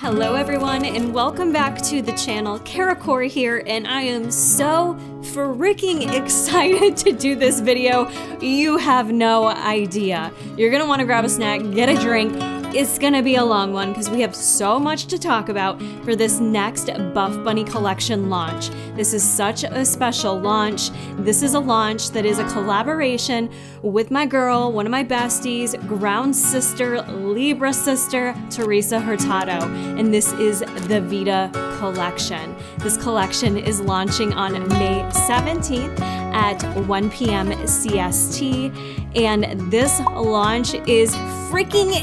Hello everyone and welcome back to the channel. Kara Corey here, and I am so freaking excited to do this video. You have no idea. You're gonna want to grab a snack, get a drink. It's gonna be a long one because we have so much to talk about for this next Buffbunny collection launch. This is such a special launch. This is a launch that is a collaboration with my girl, one of my besties, ground sister, Libra sister, Teresa Hurtado, and this is the Vida collection. This collection is launching on May 17th at 1 p.m. CST, and this launch is freaking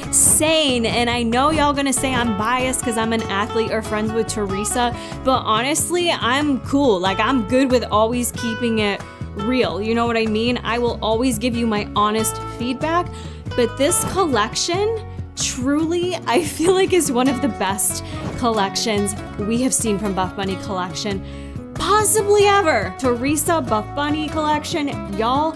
insane. And I know y'all gonna say I'm biased because I'm an athlete or friends with Teresa, but honestly, I'm cool. Like, I'm good with always keeping it real. You know what I mean? I will always give you my honest feedback, but this collection truly, I feel like, is one of the best collections we have seen from Buffbunny collection possibly ever. Teresa Buffbunny collection, y'all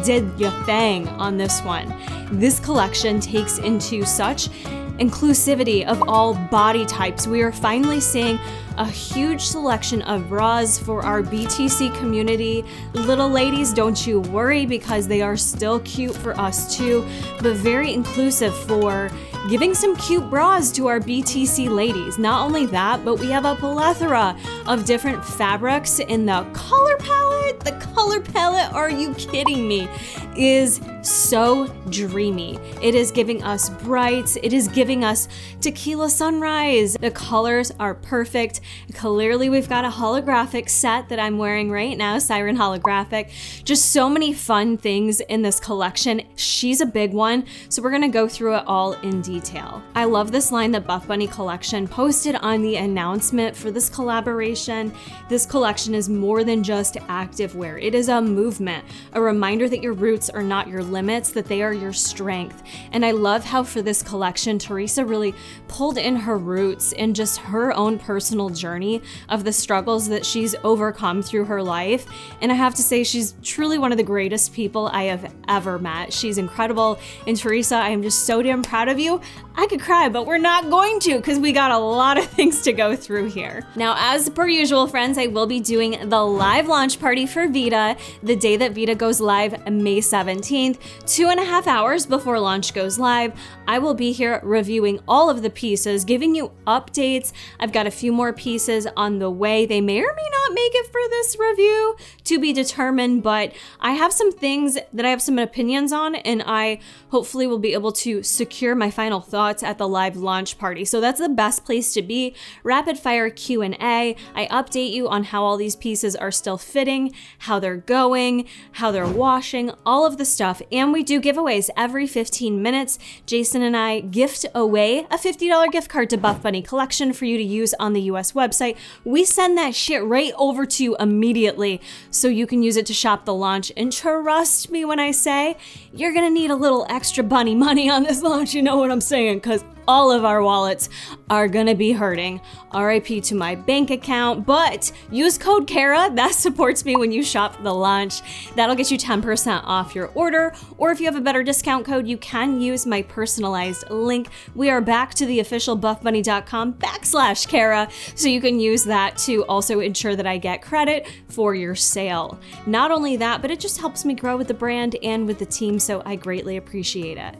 did your thing on this one. This collection takes into such inclusivity of all body types. We are finally seeing a huge selection of bras for our BTC community. Little ladies, don't you worry, because they are still cute for us too, but very inclusive for giving some cute bras to our BTC ladies. Not only that, but we have a plethora of different fabrics in the color palette. The color palette, are you kidding me, is so dreamy. It is giving us brights. It is giving us tequila sunrise. The colors are perfect. Clearly, we've got a holographic set that I'm wearing right now, Siren holographic. Just so many fun things in this collection. She's a big one, so we're gonna go through it all in detail. I love this line that Buffbunny collection posted on the announcement for this collaboration. This collection is more than just activewear. It is a movement, a reminder that your roots are not your limits, that they are your strength. And I love how for this collection, Teresa really pulled in her roots and just her own personal journey of the struggles that she's overcome through her life. And I have to say, she's truly one of the greatest people I have ever met. She's incredible. And Teresa, I am just so damn proud of you. I could cry, but we're not going to because we got a lot of things to go through here. Now, as per usual, friends, I will be doing the live launch party for Vida the day that Vida goes live, May 17th, 2.5 hours before launch goes live. I will be here reviewing all of the pieces, giving you updates. I've got a few more pieces on the way. They may or may not make it for this review, to be determined, but I have some things that I have some opinions on, and I hopefully will be able to secure my final thoughts at the live launch party. So that's the best place to be. Rapid fire Q&A. I update you on how all these pieces are still fitting, how they're going, how they're washing, all of the stuff. And we do giveaways every 15 minutes. Jason and I gift away a $50 gift card to Buffbunny collection for you to use on the US website. We send that shit right over to you immediately so you can use it to shop the launch. And trust me when I say you're gonna need a little extra bunny money on this launch, you know what I'm saying, because all of our wallets are gonna be hurting. RIP to my bank account, but use code Kara. That supports me when you shop the launch. That'll get you 10% off your order, or if you have a better discount code, you can use my personalized link. We are back to the official buffbunny.com/Kara, so you can use that to also ensure that I get credit for your sale. Not only that, but it just helps me grow with the brand and with the team, so I greatly appreciate it.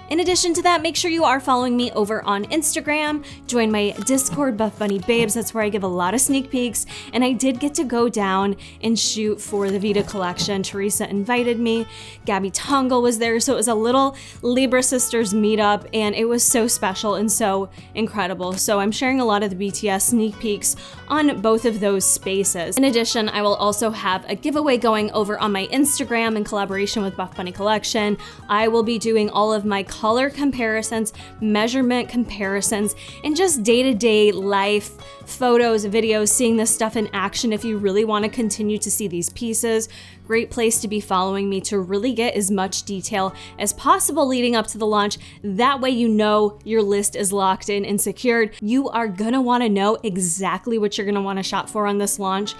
In addition to that, make sure you are following me over on Instagram. Join my Discord, Buffbunny Babes. That's where I give a lot of sneak peeks. And I did get to go down and shoot for the Vida collection. Teresa invited me. Gabby Tongle was there. So it was a little Libra Sisters meetup, and it was so special and so incredible. So I'm sharing a lot of the BTS sneak peeks on both of those spaces. In addition, I will also have a giveaway going over on my Instagram in collaboration with Buffbunny collection. I will be doing all of my color comparisons, measurement comparisons, and just day-to-day life photos, videos, seeing this stuff in action. If you really want to continue to see these pieces, great place to be following me to really get as much detail as possible leading up to the launch. That way you know your list is locked in and secured. You are gonna want to know exactly what you're gonna want to shop for on this launch.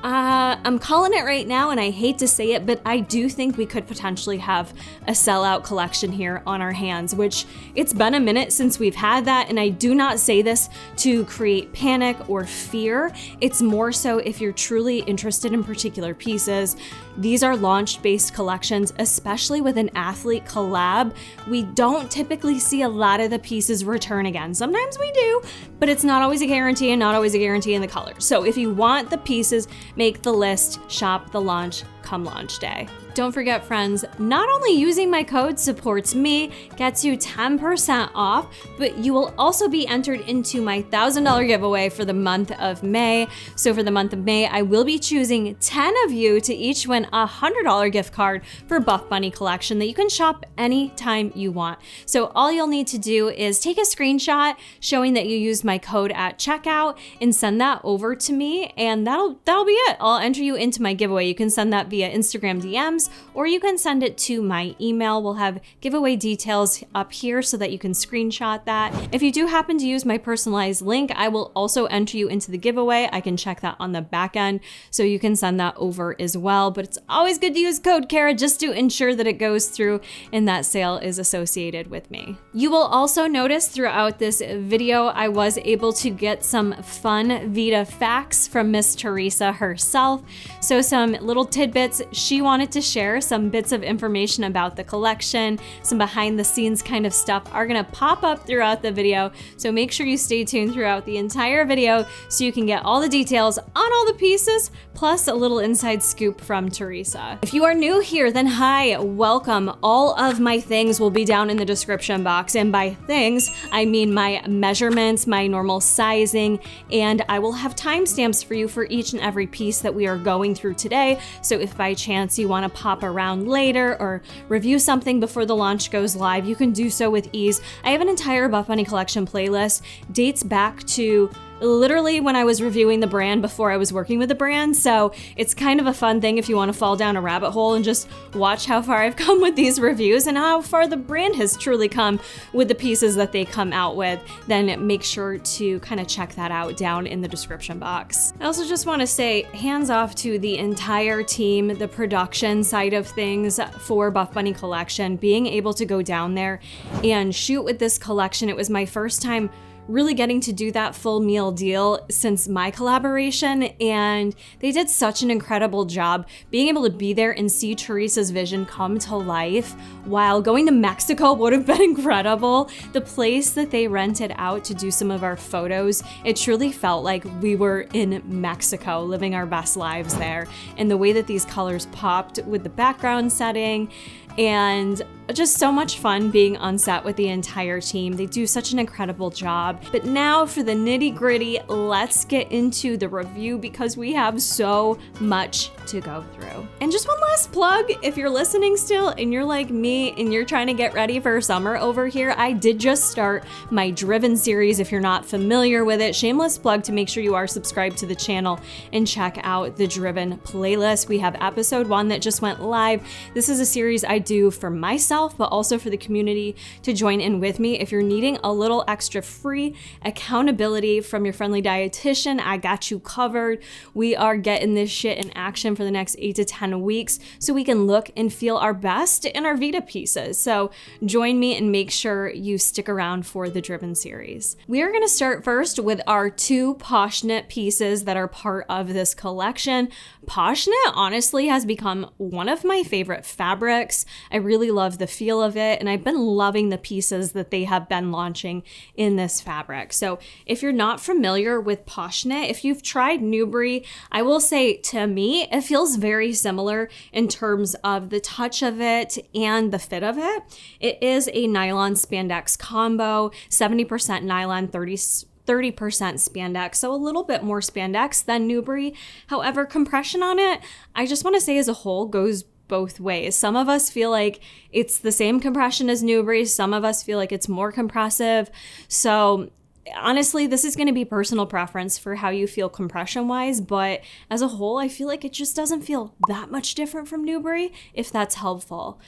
I'm calling it right now, and I hate to say it, but I do think we could potentially have a sellout collection here on our hands, which it's been a minute since we've had that, and I do not say this to create panic or fear. It's more so if you're truly interested in particular pieces. These are launch-based collections, especially with an athlete collab. We don't typically see a lot of the pieces return again. Sometimes we do, but it's not always a guarantee and not always a guarantee in the color. So if you want the pieces, make the list, shop the launch, come launch day. Don't forget, friends, not only using my code supports me, gets you 10% off, but you will also be entered into my $1,000 giveaway for the month of May. So for the month of May, I will be choosing 10 of you to each win a $100 gift card for Buffbunny collection that you can shop anytime you want. So all you'll need to do is take a screenshot showing that you used my code at checkout and send that over to me, and that'll be it. I'll enter you into my giveaway. You can send that via Instagram DMs, or you can send it to my email. We'll have giveaway details up here so that you can screenshot that. If you do happen to use my personalized link, I will also enter you into the giveaway. I can check that on the back end, so you can send that over as well. But it's always good to use code Kara just to ensure that it goes through and that sale is associated with me. You will also notice throughout this video, I was able to get some fun Vida facts from Miss Teresa herself. So some little tidbits she wanted to share, some bits of information about the collection, some behind the scenes kind of stuff are gonna pop up throughout the video. So make sure you stay tuned throughout the entire video so you can get all the details on all the pieces, plus a little inside scoop from Teresa. If you are new here, then hi, welcome. All of my things will be down in the description box. And by things, I mean my measurements, my normal sizing, and I will have timestamps for you for each and every piece that we are going through today. So if by chance you want to pop around later or review something before the launch goes live, you can do so with ease. I have an entire Buffbunny collection playlist, dates back to literally when I was reviewing the brand before I was working with the brand. So it's kind of a fun thing if you want to fall down a rabbit hole and just watch how far I've come with these reviews and how far the brand has truly come with the pieces that they come out with. Then make sure to kind of check that out down in the description box. I also just want to say hands off to the entire team, the production side of things for Buffbunny collection, being able to go down there and shoot with this collection. It was my first time really getting to do that full meal deal since my collaboration, and they did such an incredible job being able to be there and see Teresa's vision come to life. While going to Mexico would have been incredible, the place that they rented out to do some of our photos, it truly felt like we were in Mexico living our best lives there. And the way that these colors popped with the background setting, and just so much fun being on set with the entire team. They do such an incredible job. But now for the nitty gritty, let's get into the review because we have so much to go through. And just one last plug, if you're listening still and you're like me and you're trying to get ready for summer over here, I did just start my Driven series. If you're not familiar with it, shameless plug to make sure you are subscribed to the channel and check out the Driven playlist. We have episode 1 that just went live. This is a series I do for myself, but also for the community to join in with me. If you're needing a little extra free accountability from your friendly dietitian, I got you covered. We are getting this shit in action for the next 8 to 10 weeks so we can look and feel our best in our Vida pieces. So join me and make sure you stick around for the Driven series. We are going to start first with our 2 Poshknit pieces that are part of this collection. Poshknit honestly has become one of my favorite fabrics. I really love the feel of it, and I've been loving the pieces that they have been launching in this fabric. So if you're not familiar with Poshknit, if you've tried Nubre, I will say to me, it feels very similar in terms of the touch of it and the fit of it. It is a nylon spandex combo, 70% nylon, 30% spandex, so a little bit more spandex than Nubre. However, compression on it, I just want to say as a whole, goes both ways. Some of us feel like it's the same compression as Nubre. Some of us feel like it's more compressive. So honestly, this is going to be personal preference for how you feel compression wise, but as a whole, I feel like it just doesn't feel that much different from Nubre, if that's helpful.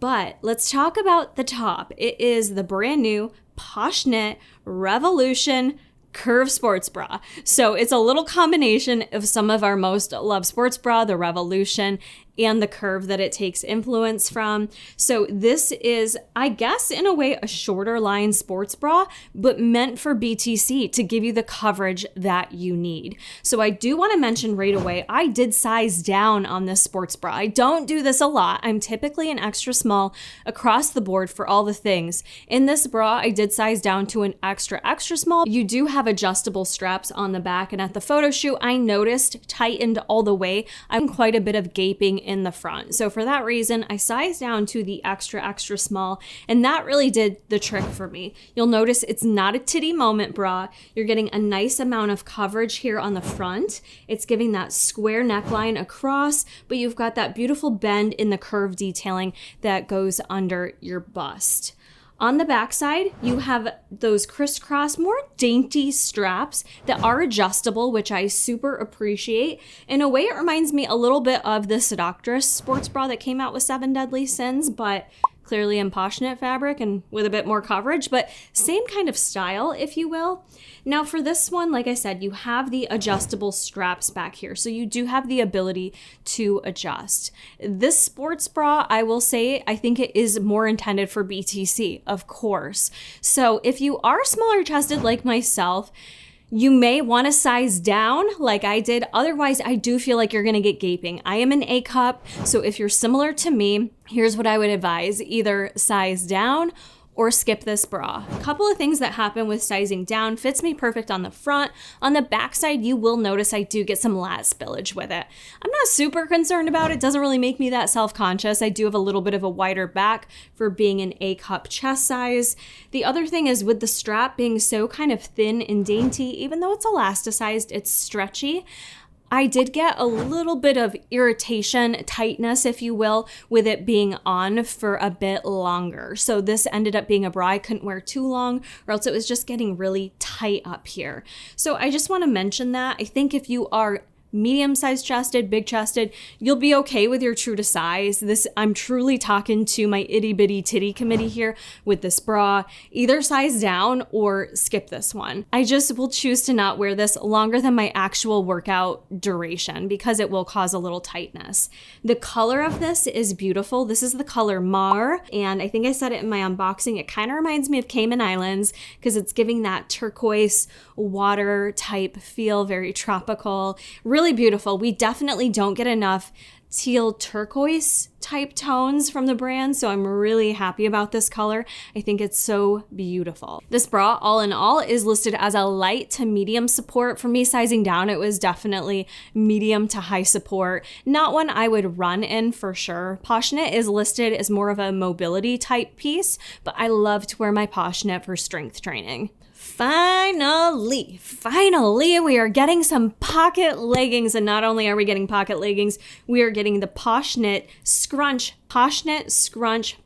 But let's talk about the top. It is the brand new Poshknit Revolution Curve Sports Bra. So it's a little combination of some of our most loved sports bra, the Revolution, and the curve that it takes influence from. So this is, I guess, in a way, a shorter line sports bra, but meant for BTC to give you the coverage that you need. So I do want to mention right away, I did size down on this sports bra. I don't do this a lot. I'm typically an extra small across the board for all the things. In this bra, I did size down to an extra small. You do have adjustable straps on the back, and at the photo shoot, I noticed tightened all the way. I'm quite a bit of gaping in the front. So for that reason, I sized down to the extra small, and that really did the trick for me. You'll notice it's not a titty moment bra. You're getting a nice amount of coverage here on the front. It's giving that square neckline across, but you've got that beautiful bend in the curve detailing that goes under your bust. On the backside, you have those crisscross, more dainty straps that are adjustable, which I super appreciate. In a way, it reminds me a little bit of the Seductress sports bra that came out with 7 Deadly Sins, but clearly in Poshknit fabric and with a bit more coverage, but same kind of style, if you will. Now for this one, like I said, you have the adjustable straps back here, so you do have the ability to adjust. This sports bra, I will say, I think it is more intended for BTC, of course. So if you are smaller chested like myself, you may want to size down like I did. Otherwise, I do feel like you're going to get gaping. I am an A cup, so if you're similar to me, here's what I would advise. Either size down or skip this bra. A couple of things that happen with sizing down. Fits me perfect on the front. On the back side, you will notice I do get some lat spillage with it. I'm not super concerned about it. It doesn't really make me that self-conscious. I do have a little bit of a wider back for being an A cup chest size. The other thing is with the strap being so kind of thin and dainty, even though it's elasticized, it's stretchy. I did get a little bit of irritation, tightness, if you will, with it being on for a bit longer. So this ended up being a bra I couldn't wear too long, or else it was just getting really tight up here. So I just want to mention that. I think if you are medium-sized chested, big chested, you'll be okay with your true to size. This, I'm truly talking to my itty bitty titty committee here with this bra. Either size down or skip this one. I just will choose to not wear this longer than my actual workout duration because it will cause a little tightness. The color of this is beautiful. This is the color Mar, and I think I said it in my unboxing. It kind of reminds me of Cayman Islands because it's giving that turquoise water type feel, very tropical. Really beautiful. We definitely don't get enough teal turquoise type tones from the brand, so I'm really happy about this color. I think it's so beautiful. This bra, all in all, is listed as a light to medium support. For me, sizing down, it was definitely medium to high support. Not one I would run in for sure. Poshknit is listed as more of a mobility type piece, but I love to wear my Poshknit for strength training. Finally, we are getting some pocket leggings, and not only are we getting pocket leggings, we are getting the Poshknit Scrunch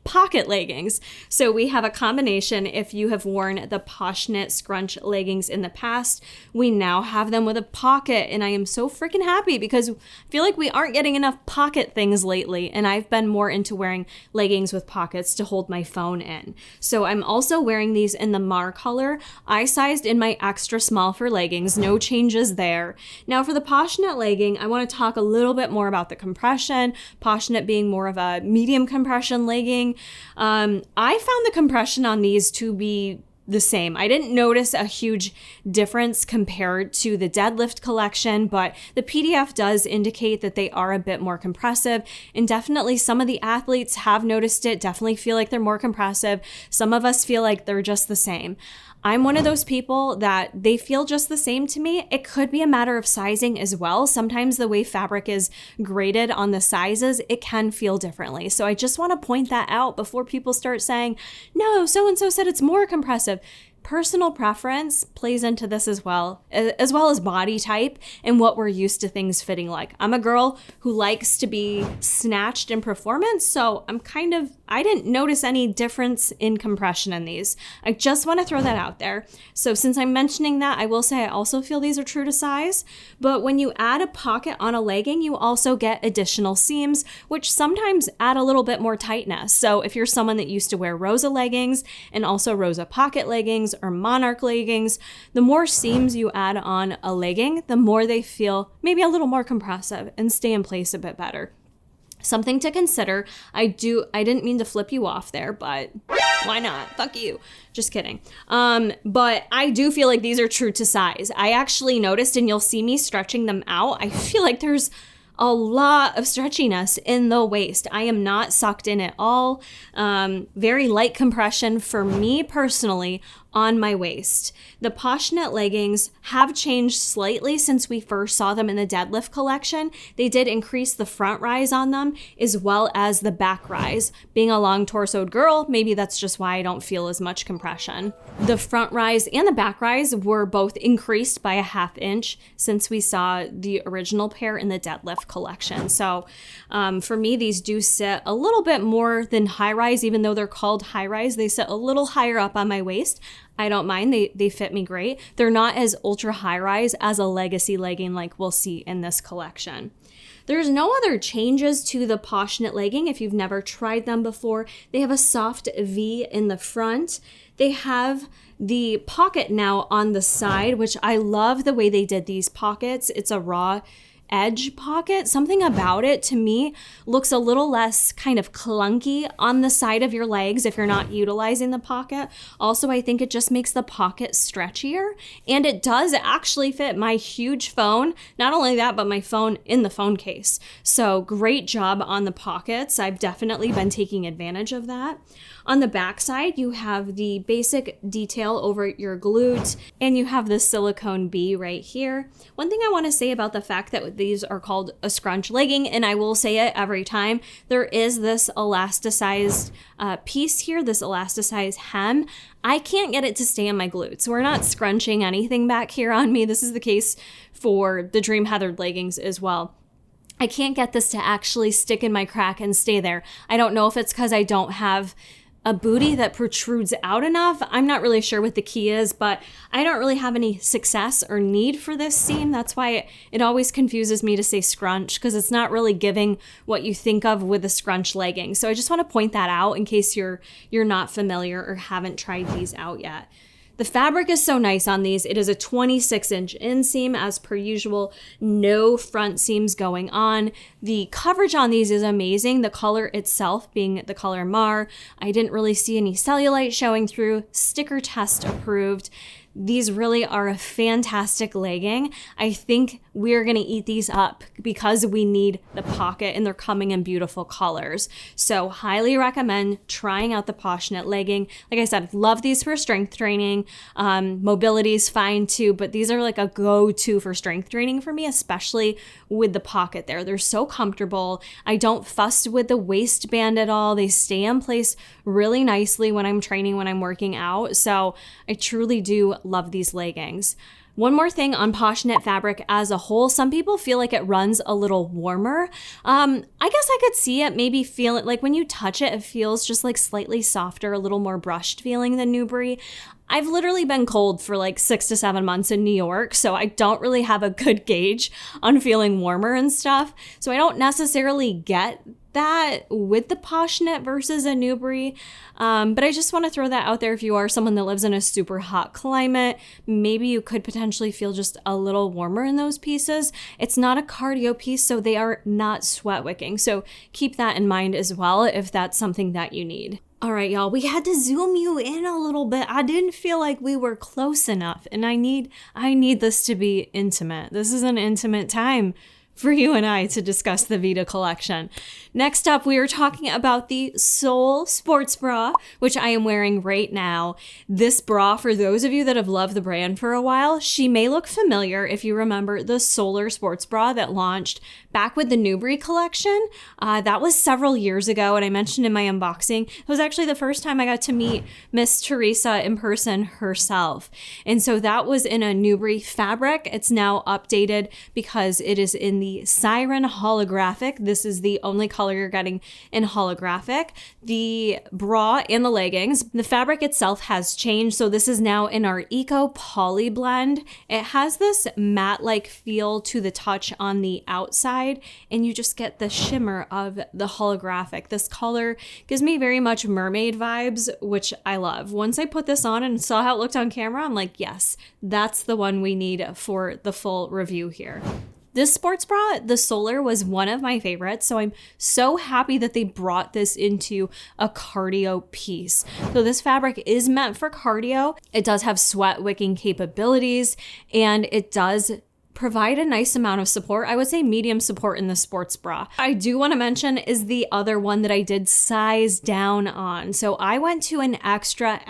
pocket leggings. So we have a combination. If you have worn the Poshknit Scrunch leggings in the past, we now have them with a pocket, and I am so freaking happy because I feel like we aren't getting enough pocket things lately, and I've been more into wearing leggings with pockets to hold my phone in. So I'm also wearing these in the Mar color. I sized in my extra small for leggings, no changes there. Now for the Poshknit legging, I want to talk a little bit more about the compression, Poshknit being more of a medium compression legging. I found the compression on these to be the same. I didn't notice a huge difference compared to the deadlift collection, but the PDF does indicate that they are a bit more compressive, and definitely some of the athletes have noticed it, definitely feel like they're more compressive. Some of us feel like they're just the same. I'm one of those people that they feel just the same to me. It could be a matter of sizing as well. Sometimes the way fabric is graded on the sizes, it can feel differently. So I just want to point that out before people start saying, no, so-and-so said it's more compressive. Personal preference plays into this as well as body type and what we're used to things fitting like. I'm a girl who likes to be snatched in performance, so I didn't notice any difference in compression in these. I just want to throw that out there. So since I'm mentioning that, I will say I also feel these are true to size, but when you add a pocket on a legging, you also get additional seams, which sometimes add a little bit more tightness. So if you're someone that used to wear Rosa leggings and also Rosa pocket leggings, leggings or monarch leggings, the more seams you add on a legging, the more they feel maybe a little more compressive and stay in place a bit better. Something to consider. I didn't mean to flip you off there, but why not? Fuck you. Just kidding. But I do feel like these are true to size. I actually noticed, and you'll see me stretching them out, I feel like there's a lot of stretchiness in the waist. I am not sucked in at all. Very light compression for me personally on my waist. The Poshknit leggings have changed slightly since we first saw them in the deadlift collection. They did increase the front rise on them as well as the back rise. Being a long torsoed girl, maybe that's just why I don't feel as much compression. The front rise and the back rise were both increased by a 1/2 inch since we saw the original pair in the deadlift collection. So for me, these do sit a little bit more than high rise, even though they're called high rise. They sit a little higher up on my waist. I don't mind. They fit me great. They're not as ultra high rise as a legacy legging like we'll see in this collection. There's no other changes to the Poshknit legging if you've never tried them before. They have a soft V in the front. They have the pocket now on the side, which I love the way they did these pockets. It's a raw edge pocket. Something about it to me looks a little less kind of clunky on the side of your legs if you're not utilizing the pocket. Also, I think it just makes the pocket stretchier, and it does actually fit my huge phone. Not only that, but my phone in the phone case. So great job on the pockets. I've definitely been taking advantage of that. On the back side, you have the basic detail over your glute, and you have the silicone B right here. One thing I want to say about the fact that these are called a scrunch legging, and I will say it every time, there is this elasticized piece here, this elasticized hem. I can't get it to stay on my glutes. We're not scrunching anything back here on me. This is the case for the Dream Heathered leggings as well. I can't get this to actually stick in my crack and stay there. I don't know if it's because I don't have a booty that protrudes out enough. I'm not really sure what the key is, but I don't really have any success or need for this seam. That's why it always confuses me to say scrunch, because it's not really giving what you think of with a scrunch legging. So I just want to point that out in case you're not familiar or haven't tried these out yet. The fabric is so nice on these. It is a 26-inch inseam as per usual. No front seams going on. The coverage on these is amazing. The color itself being the color Mar. I didn't really see any cellulite showing through. Sticker test approved. These really are a fantastic legging. I think we're gonna eat these up because we need the pocket, and they're coming in beautiful colors. So highly recommend trying out the Poshknit legging. Like I said, love these for strength training. Mobility is fine too, but these are like a go-to for strength training for me, especially with the pocket there. They're so comfortable. I don't fuss with the waistband at all. They stay in place really nicely when I'm training, when I'm working out. So I truly do love these leggings. One more thing on Poshknit fabric as a whole, some people feel like it runs a little warmer. I guess I could see it, maybe feel it, like when you touch it, it feels just like slightly softer, a little more brushed feeling than Nubre. I've literally been cold for like 6 to 7 months in New York, so I don't really have a good gauge on feeling warmer and stuff. So I don't necessarily get that with the Poshknit versus a Nubre. But I just want to throw that out there. If you are someone that lives in a super hot climate, maybe you could potentially feel just a little warmer in those pieces. It's not a cardio piece, so they are not sweat wicking. So keep that in mind as well if that's something that you need. All right, y'all, we had to zoom you in a little bit. I didn't feel like we were close enough, and I need this to be intimate. This is an intimate time for you and I to discuss the Vida collection. Next up, we are talking about the Soul Sports Bra, which I am wearing right now. This bra, for those of you that have loved the brand for a while, she may look familiar if you remember the Solar Sports Bra that launched back with the Nubre collection. That was several years ago, and I mentioned in my unboxing, it was actually the first time I got to meet Miss Teresa in person herself. And so that was in a Nubre fabric. It's now updated because it is in the the Siren Holographic. This is the only color you're getting in Holographic. The bra and the leggings. The fabric itself has changed, so this is now in our Eco Poly blend. It has this matte-like feel to the touch on the outside, and you just get the shimmer of the Holographic. This color gives me very much mermaid vibes, which I love. Once I put this on and saw how it looked on camera, I'm like, yes, that's the one we need for the full review here. This sports bra, the Solar, was one of my favorites, so I'm so happy that they brought this into a cardio piece. So this fabric is meant for cardio. It does have sweat wicking capabilities, and it does provide a nice amount of support. I would say medium support in the sports bra. I do want to mention is the other one that I did size down on. So I went to an extra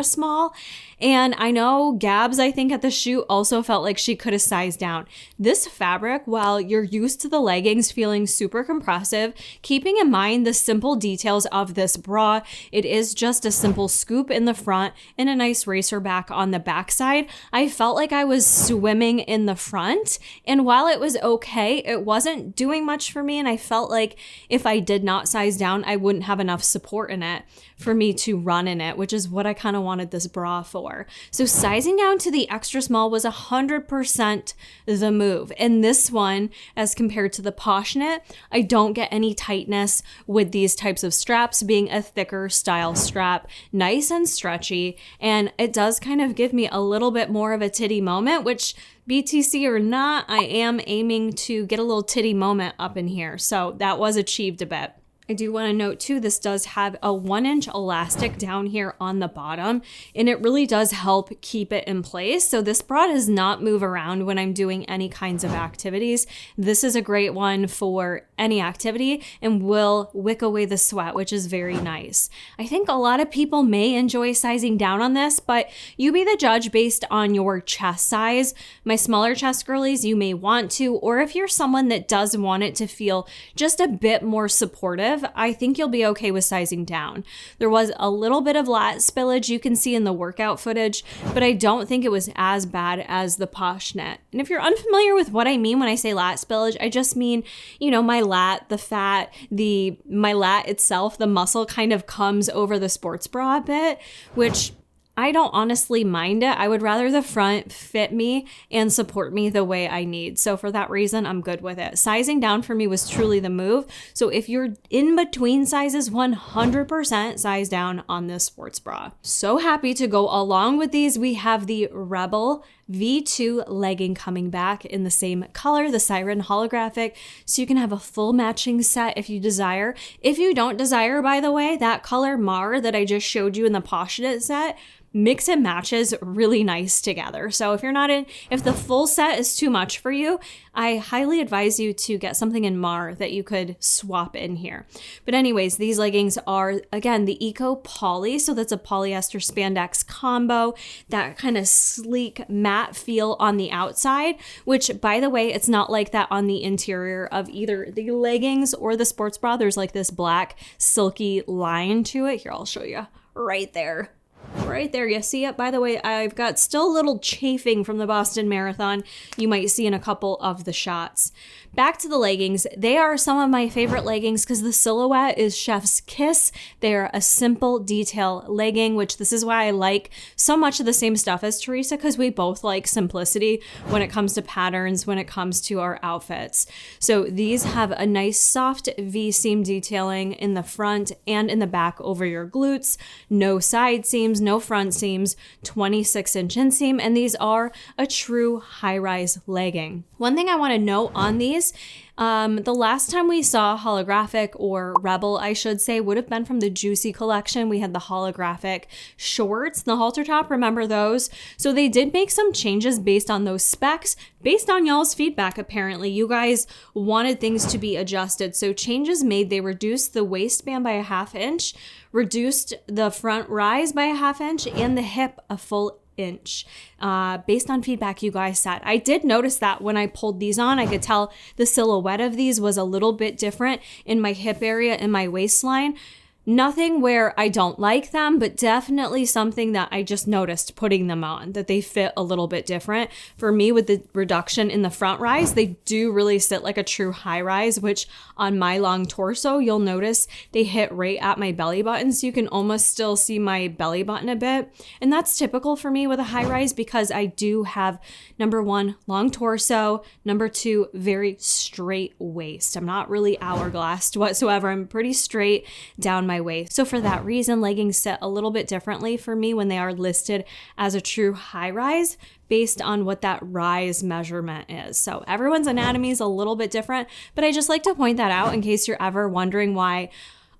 small, and I know Gabs, I think at the shoot, also felt like she could have sized down. This fabric, while you're used to the leggings feeling super compressive, keeping in mind the simple details of this bra, it is just a simple scoop in the front and a nice racer back on the backside. I felt like I was swimming in the front, and while it was okay, it wasn't doing much for me, and I felt like if I did not size down, I wouldn't have enough support in it for me to run in it, which is what I kind of wanted this bra for. So sizing down to the extra small was 100% the move. And this one, as compared to the Poshknit, I don't get any tightness with these types of straps being a thicker style strap, nice and stretchy. And it does kind of give me a little bit more of a titty moment, which BTC or not, I am aiming to get a little titty moment up in here. So that was achieved a bit. I do want to note too, this does have a 1-inch elastic down here on the bottom, and it really does help keep it in place. So this bra does not move around when I'm doing any kinds of activities. This is a great one for any activity and will wick away the sweat, which is very nice. I think a lot of people may enjoy sizing down on this, but you be the judge based on your chest size. My smaller chest girlies, you may want to, or if you're someone that does want it to feel just a bit more supportive, I think you'll be okay with sizing down. There was a little bit of lat spillage you can see in the workout footage, but I don't think it was as bad as the Poshknit. And if you're unfamiliar with what I mean when I say lat spillage, I just mean, you know, my lat, the fat, my lat itself, the muscle kind of comes over the sports bra a bit, which I don't honestly mind it. I would rather the front fit me and support me the way I need. So for that reason, I'm good with it. Sizing down for me was truly the move. So if you're in between sizes, 100% size down on this sports bra. So happy to go along with these. We have the Rebel V2 legging coming back in the same color, the Siren Holographic, so you can have a full matching set if you desire. If you don't desire, by the way, that color Mar that I just showed you in the Poshknit set, mix and matches really nice together. So if the full set is too much for you, I highly advise you to get something in Mar that you could swap in here. But anyways, these leggings are, again, the Eco Poly. So that's a polyester spandex combo, that kind of sleek matte feel on the outside, which, by the way, it's not like that on the interior of either the leggings or the sports bra. There's like this black silky line to it. Here, I'll show you right there. Right there, you see it? By the way, I've got still a little chafing from the Boston Marathon. You might see in a couple of the shots. Back to the leggings. They are some of my favorite leggings because the silhouette is chef's kiss. They're a simple detail legging, which this is why I like so much of the same stuff as Teresa, because we both like simplicity when it comes to patterns, when it comes to our outfits. So these have a nice soft V-seam detailing in the front and in the back over your glutes. No side seams, no front seams, 26-inch inseam, and these are a true high-rise legging. One thing I want to note on these, the last time we saw Holographic, or Rebel, I should say, would have been from the Juicy collection. We had the Holographic shorts, the halter top, remember those? So they did make some changes based on those specs, based on y'all's feedback. Apparently, you guys wanted things to be adjusted. So changes made, they reduced the waistband by a 1/2 inch, reduced the front rise by a 1/2 inch, and the hip a full inch, based on feedback you guys said. I did notice that when I pulled these on, I could tell the silhouette of these was a little bit different in my hip area and my waistline. Nothing where I don't like them, but definitely something that I just noticed putting them on, that they fit a little bit different. For me, with the reduction in the front rise, they do really sit like a true high rise, which on my long torso, you'll notice they hit right at my belly button. So you can almost still see my belly button a bit. And that's typical for me with a high rise because I do have, number one, long torso, number two, very straight waist. I'm not really hourglassed whatsoever. I'm pretty straight down my waist. So for that reason, leggings sit a little bit differently for me when they are listed as a true high rise based on what that rise measurement is. So everyone's anatomy is a little bit different, but I just like to point that out in case you're ever wondering why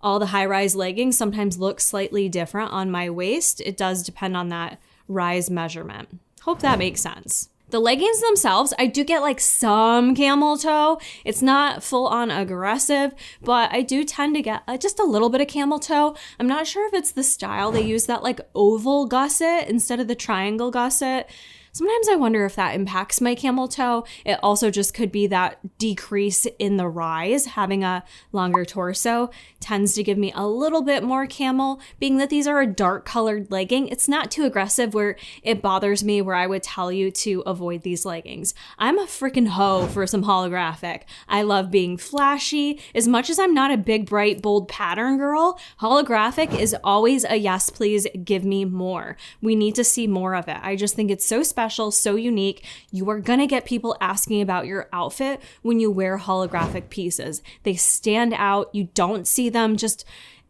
all the high rise leggings sometimes look slightly different on my waist. It does depend on that rise measurement. Hope that makes sense. The leggings themselves, I do get like some camel toe. It's not full on aggressive, but I do tend to get just a little bit of camel toe. I'm not sure if it's the style. They use that like oval gusset instead of the triangle gusset. Sometimes I wonder if that impacts my camel toe. It also just could be that decrease in the rise. Having a longer torso tends to give me a little bit more camel. Being that these are a dark colored legging, it's not too aggressive where it bothers me, where I would tell you to avoid these leggings. I'm a freaking hoe for some holographic. I love being flashy. As much as I'm not a big, bright, bold pattern girl, holographic is always a yes, please give me more. We need to see more of it. I just think it's so special, so unique. You are gonna get people asking about your outfit when you wear holographic pieces. They stand out. You don't see them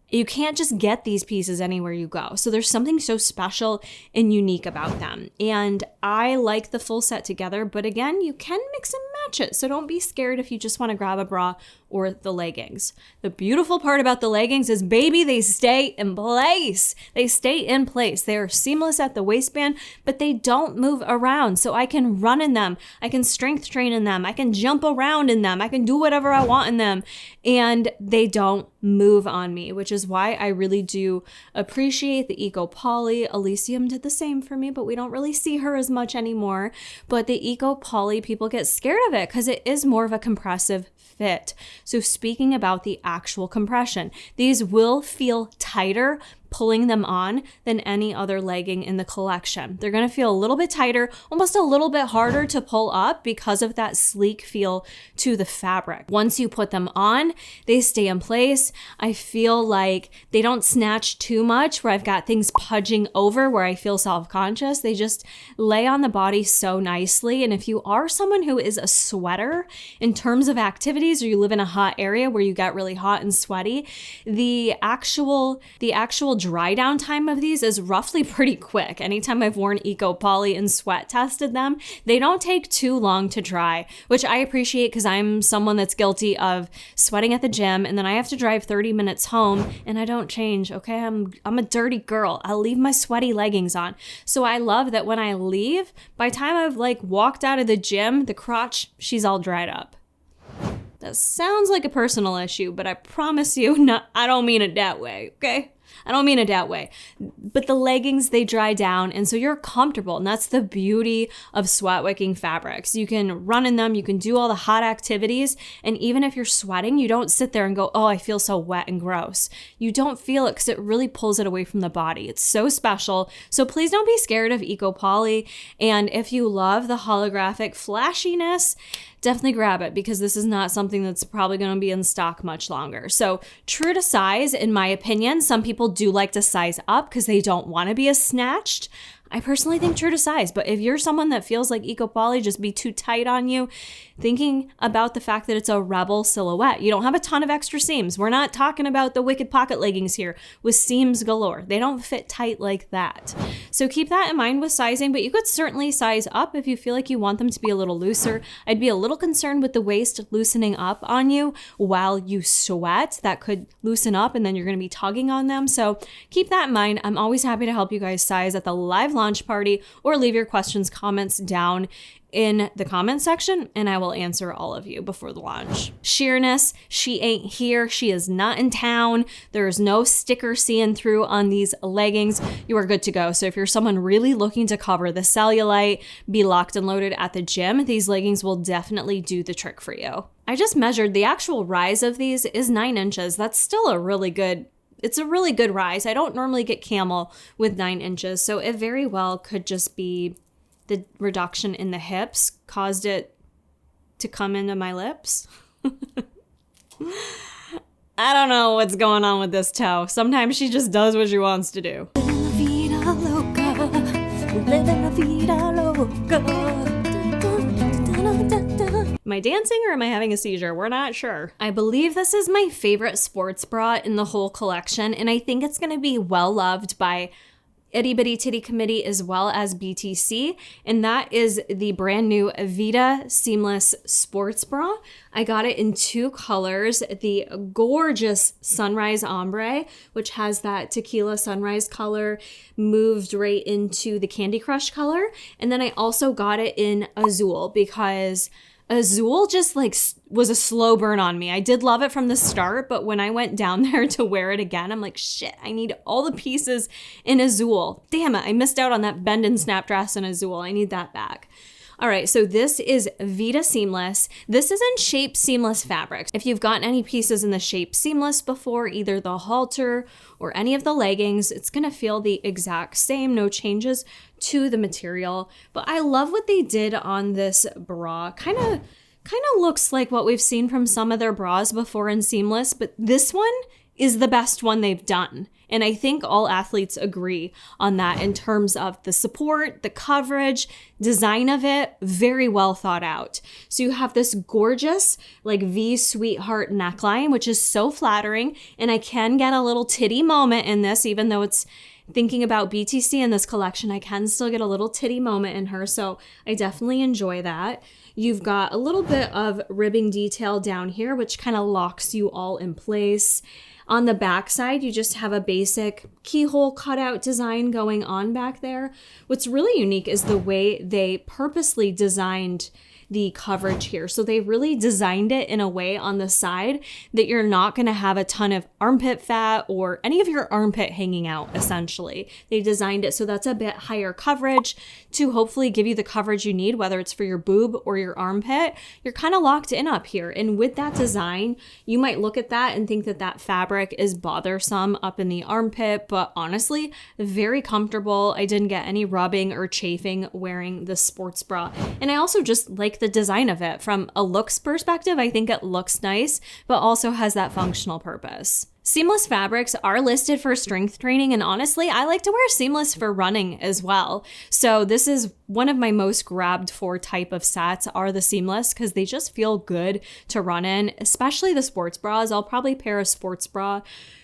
you can't just get these pieces anywhere you go. So there's something so special and unique about them. And I like the full set together, but again, you can mix and match it. So don't be scared if you just want to grab a bra or the leggings. The beautiful part about the leggings is, baby, they stay in place. They stay in place. They are seamless at the waistband, but they don't move around. So I can run in them. I can strength train in them. I can jump around in them. I can do whatever I want in them. And they don't move on me, which is why I really do appreciate the Eco Poly. Elysium did the same for me, but we don't really see her as much anymore. But the Eco Poly, people get scared of it because it is more of a compressive fit. So speaking about the actual compression, these will feel tighter pulling them on than any other legging in the collection. They're going to feel a little bit tighter, almost a little bit harder to pull up because of that sleek feel to the fabric. Once you put them on, they stay in place. I feel like they don't snatch too much where I've got things pudging over where I feel self-conscious. They just lay on the body so nicely. And if you are someone who is a sweater in terms of activities, or you live in a hot area where you get really hot and sweaty, the actual dry down time of these is roughly pretty quick. Anytime I've worn Eco Poly and sweat tested them, they don't take too long to dry, which I appreciate because I'm someone that's guilty of sweating at the gym and then I have to drive 30 minutes home and I don't change. Okay, I'm a dirty girl. I'll leave my sweaty leggings on. So I love that when I leave, by the time I've walked out of the gym, the crotch, she's all dried up. That sounds like a personal issue, but I promise you, I don't mean it that way, okay? I don't mean it that way. But the leggings, they dry down, and so you're comfortable, and that's the beauty of sweat-wicking fabrics. You can run in them, you can do all the hot activities, and even if you're sweating, you don't sit there and go, oh, I feel so wet and gross. You don't feel it because it really pulls it away from the body. It's so special. So please don't be scared of Eco Poly, and if you love the holographic flashiness, definitely grab it because this is not something that's probably going to be in stock much longer. So true to size, in my opinion, some people do like to size up because they don't want to be as snatched. I personally think true to size, but if you're someone that feels like Eco Poly just be too tight on you, thinking about the fact that it's a Rebel silhouette, you don't have a ton of extra seams. We're not talking about the wicked pocket leggings here with seams galore. They don't fit tight like that. So keep that in mind with sizing, but you could certainly size up if you feel like you want them to be a little looser. I'd be a little concerned with the waist loosening up on you while you sweat. That could loosen up and then you're going to be tugging on them. So keep that in mind. I'm always happy to help you guys size at the live launch party, or leave your questions, comments down in the comment section and I will answer all of you before the launch. Sheerness, she ain't here. She is not in town. There is no sticker seeing through on these leggings. You are good to go. So if you're someone really looking to cover the cellulite, be locked and loaded at the gym, these leggings will definitely do the trick for you. I just measured the actual rise of these is 9 inches. That's still a really good it's a really good rise. I don't normally get camel with 9 inches, so it very well could just be the reduction in the hips caused it to come into my lips. I don't know what's going on with this toe. Sometimes she just does what she wants to do. Am I dancing or am I having a seizure? We're not sure. I believe this is my favorite sports bra in the whole collection, and I think it's gonna be well loved by Itty Bitty Titty Committee as well as BTC, and that is the brand new Vida Seamless Sports Bra. I got it in 2 colors, the gorgeous Sunrise Ombre, which has that tequila sunrise color moved right into the Candy Crush color, and then I also got it in Azul because Azul just like was a slow burn on me. I did love it from the start, but when I went down there to wear it again, I'm like, shit, I need all the pieces in Azul. Damn it, I missed out on that bend and snap dress in Azul. I need that back. All right, so this is Vida Seamless. This is in Shape Seamless fabric. If you've gotten any pieces in the Shape Seamless before, either the halter or any of the leggings, it's gonna feel the exact same, no changes to the material. But I love what they did on this bra. Kind of looks like what we've seen from some of their bras before in Seamless, but this one is the best one they've done. And I think all athletes agree on that in terms of the support, the coverage, design of it, very well thought out. So you have this gorgeous like V sweetheart neckline, which is so flattering. And I can get a little titty moment in this, even though it's thinking about BTC in this collection, I can still get a little titty moment in her. So I definitely enjoy that. You've got a little bit of ribbing detail down here, which kind of locks you all in place. On the back side, you just have a basic keyhole cutout design going on back there. What's really unique is the way they purposely designed the coverage here. So they really designed it in a way on the side that you're not going to have a ton of armpit fat or any of your armpit hanging out, essentially. They designed it so that's a bit higher coverage to hopefully give you the coverage you need, whether it's for your boob or your armpit. You're kind of locked in up here. And with that design, you might look at that and think that that fabric is bothersome up in the armpit, but honestly, very comfortable. I didn't get any rubbing or chafing wearing the sports bra. And I also just like the design of it. From a looks perspective, I think it looks nice, but also has that functional purpose. Seamless fabrics are listed for strength training, and honestly, I like to wear seamless for running as well. So this is one of my most grabbed for type of sets are the seamless because they just feel good to run in, especially the sports bras. I'll probably pair a sports bra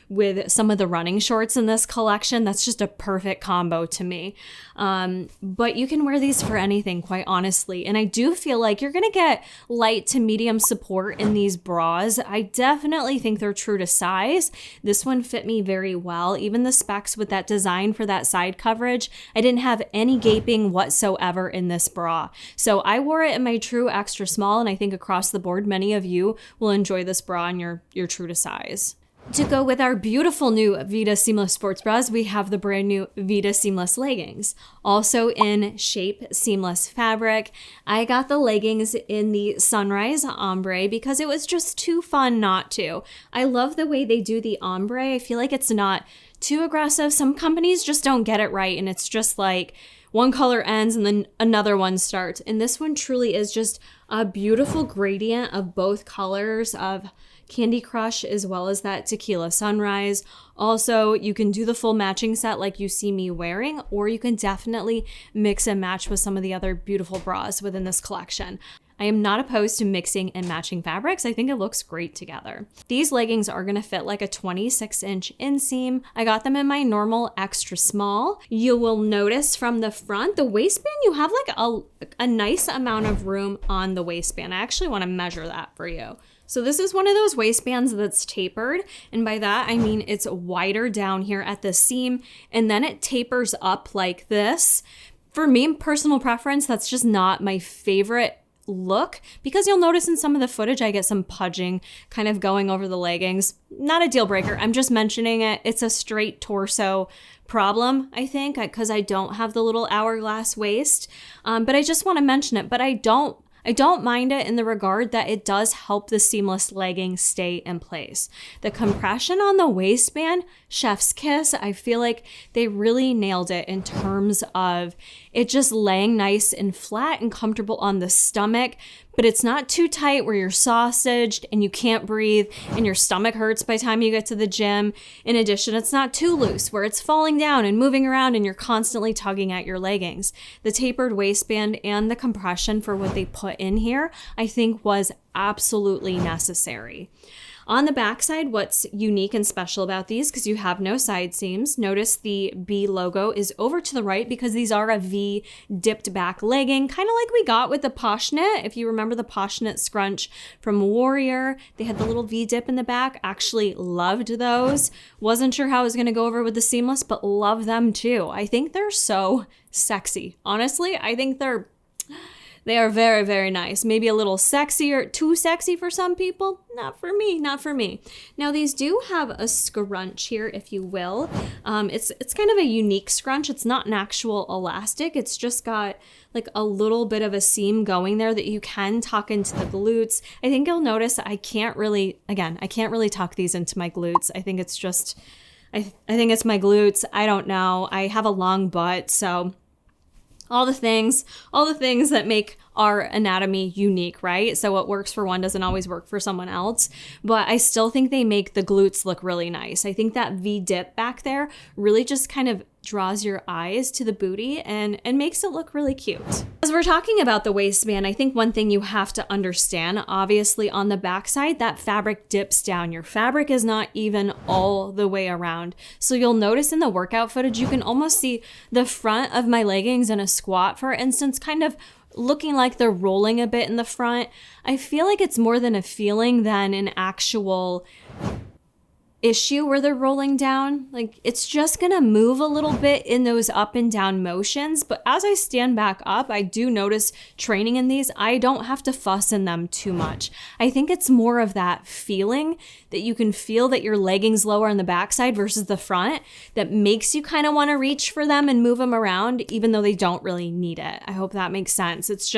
with some of the running shorts in this collection. That's just a perfect combo to me. But you can wear these for anything, quite honestly. And I do feel like you're gonna get light to medium support in these bras. I definitely think they're true to size. This one fit me very well. Even the specs with that design for that side coverage, I didn't have any gaping whatsoever in this bra. So I wore it in my true extra small, and I think across the board, many of you will enjoy this bra in your true to size. To go with our beautiful new Vida Seamless Sports Bras, we have the brand new Vida Seamless Leggings, also in Shape Seamless fabric. I got the leggings in the Sunrise Ombre because it was just too fun not to. I love the way they do the ombre. I feel like it's not too aggressive. Some companies just don't get it right, and it's just like one color ends and then another one starts. And this one truly is just a beautiful gradient of both colors of Candy Crush as well as that Tequila Sunrise. Also, you can do the full matching set like you see me wearing, or you can definitely mix and match with some of the other beautiful bras within this collection. I am not opposed to mixing and matching fabrics. I think it looks great together. These leggings are gonna fit like a 26-inch inseam. I got them in my normal extra small. You will notice from the front, the waistband, you have like a nice amount of room on the waistband. I actually wanna measure that for you. So this is one of those waistbands that's tapered, and by that I mean it's wider down here at the seam, and then it tapers up like this. For me, personal preference, that's just not my favorite look, because you'll notice in some of the footage I get some pudging kind of going over the leggings. Not a deal breaker, I'm just mentioning it. It's a straight torso problem, I think, because I don't have the little hourglass waist, but I just want to mention it. But I don't I don't mind it in the regard that it does help the seamless legging stay in place. The compression on the waistband, chef's kiss. I feel like they really nailed it in terms of it just laying nice and flat and comfortable on the stomach, but it's not too tight where you're sausaged and you can't breathe and your stomach hurts by the time you get to the gym. In addition, it's not too loose where it's falling down and moving around and you're constantly tugging at your leggings. The tapered waistband and the compression for what they put in here, I think was absolutely necessary. On the backside, what's unique and special about these, because you have no side seams, notice the B logo is over to the right because these are a V dipped back legging, kind of like we got with the Poshknit. If you remember the Poshknit scrunch from Warrior, they had the little V dip in the back. Actually loved those. Wasn't sure how I was going to go over with the seamless, but love them too. I think they're so sexy. Honestly, I think they are very, very nice. Maybe a little sexier, too sexy for some people. Not for me, not for me. Now these do have a scrunch here, if you will. It's kind of a unique scrunch. It's not an actual elastic. It's just got like a little bit of a seam going there that you can tuck into the glutes. I think you'll notice I can't really tuck these into my glutes. I think it's just, I think it's my glutes. I don't know. I have a long butt, so all the things that make our anatomy unique, right? So what works for one doesn't always work for someone else, but I still think they make the glutes look really nice. I think that V dip back there really just kind of draws your eyes to the booty and makes it look really cute. As we're talking about the waistband, I think one thing you have to understand, obviously on the backside, that fabric dips down. Your fabric is not even all the way around. So you'll notice in the workout footage, you can almost see the front of my leggings in a squat, for instance, kind of looking like they're rolling a bit in the front. I feel like it's more than a feeling than an actual issue where they're rolling down. Like it's just gonna move a little bit in those up and down motions, but as I stand back up, I do notice training in these, I don't have to fuss in them too much. I think it's more of that feeling that you can feel that your leggings lower on the backside versus the front that makes you kind of want to reach for them and move them around even though they don't really need it. I hope that makes sense. It's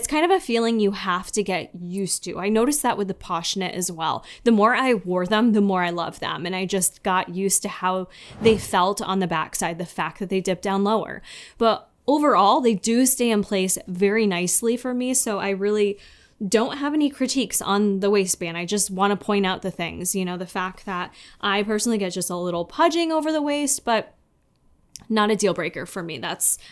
kind of a feeling you have to get used to. I noticed that with the Poshknit as well. The more I wore them, the more I loved them, and I just got used to how they felt on the backside, the fact that they dip down lower. But overall, they do stay in place very nicely for me, so I really don't have any critiques on the waistband. I just want to point out the things, the fact that I personally get just a little pudging over the waist, but not a deal breaker for me.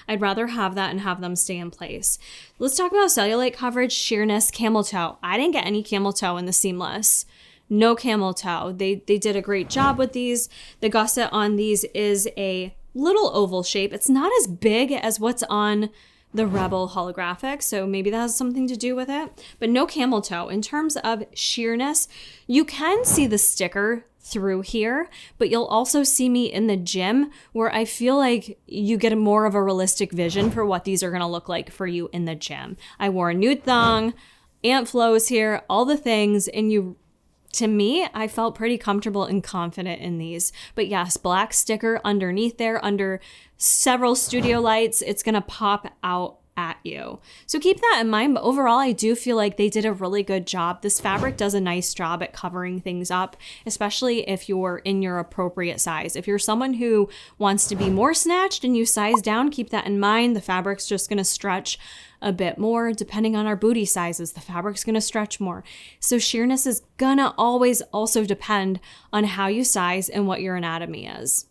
I'd rather have that and have them stay in place. Let's talk about cellulite coverage, sheerness, camel toe. I didn't get any camel toe in the seamless. No camel toe. They did a great job with these. The gusset on these is a little oval shape. It's not as big as what's on the Rebel holographic, so maybe that has something to do with it. But no camel toe. In terms of sheerness, you can see the sticker through here, but you'll also see me in the gym where I feel like you get more of a realistic vision for what these are going to look like for you in the gym. I wore a nude thong, ant flows here, all the things, and to me, I felt pretty comfortable and confident in these. But yes, black sticker underneath there, under several studio lights, it's gonna pop out at you. So keep that in mind, but overall, I do feel like they did a really good job. This fabric does a nice job at covering things up, especially if you're in your appropriate size. If you're someone who wants to be more snatched and you size down, keep that in mind. The fabric's just gonna stretch a bit more. Depending on our booty sizes, the fabric's gonna stretch more. So sheerness is gonna always also depend on how you size and what your anatomy is.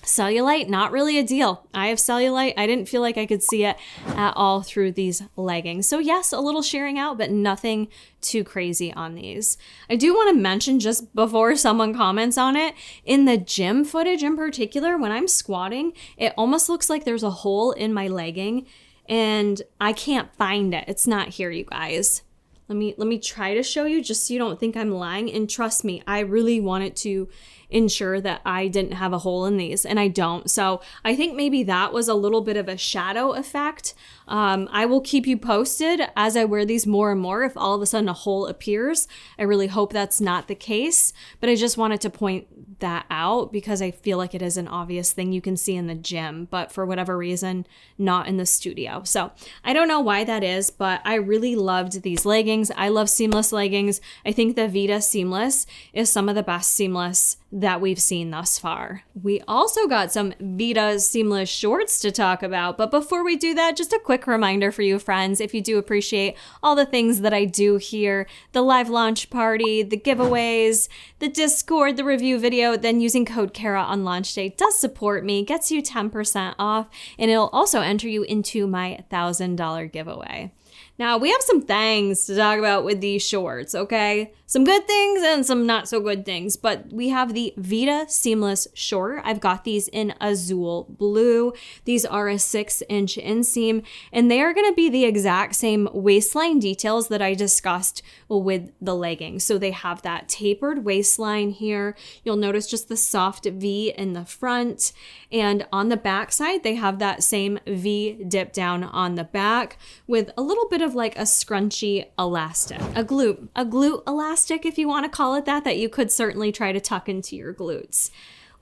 Cellulite, not really a deal. I have cellulite. I didn't feel like I could see it at all through these leggings. So yes, a little shearing out, but nothing too crazy on these. I do want to mention, just before someone comments on it, in the gym footage in particular, when I'm squatting, it almost looks like there's a hole in my legging and I can't find it. It's not here, you guys. Let me try to show you just so you don't think I'm lying. And trust me, I really want it to ensure that I didn't have a hole in these, and I don't. So I think maybe that was a little bit of a shadow effect. I will keep you posted as I wear these more and more if all of a sudden a hole appears. I really hope that's not the case, but I just wanted to point that out because I feel like it is an obvious thing you can see in the gym, but for whatever reason, not in the studio. So I don't know why that is, but I really loved these leggings. I love seamless leggings. I think the Vida seamless is some of the best seamless that we've seen thus far. We also got some Vida seamless shorts to talk about, but before we do that, just a quick reminder for you friends, if you do appreciate all the things that I do here, the live launch party, the giveaways, the Discord, the review video, then using code Kara on launch day does support me, gets you 10% off, and it'll also enter you into my $1,000 giveaway. Now, we have some things to talk about with these shorts, okay? Some good things and some not so good things, but we have the Vida Seamless Short. I've got these in Azul blue. These are a 6-inch inseam, and they are gonna be the exact same waistline details that I discussed with the leggings. So they have that tapered waistline here. You'll notice just the soft V in the front, and on the back side, they have that same V dip down on the back with a little bit of like a scrunchy elastic, a glute elastic, if you want to call it that you could certainly try to tuck into your glutes.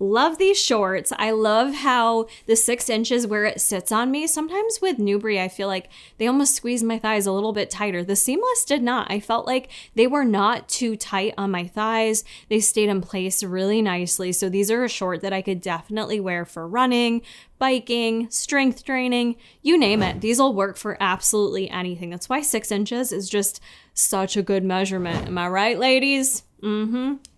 Love these shorts. I love how the 6 inches where it sits on me. Sometimes with Nubre, I feel like they almost squeeze my thighs a little bit tighter. The seamless did not. I felt like they were not too tight on my thighs. They stayed in place really nicely. So these are a short that I could definitely wear for running, biking, strength training, you name it. These will work for absolutely anything. That's why 6 inches is just such a good measurement. Am I right, ladies?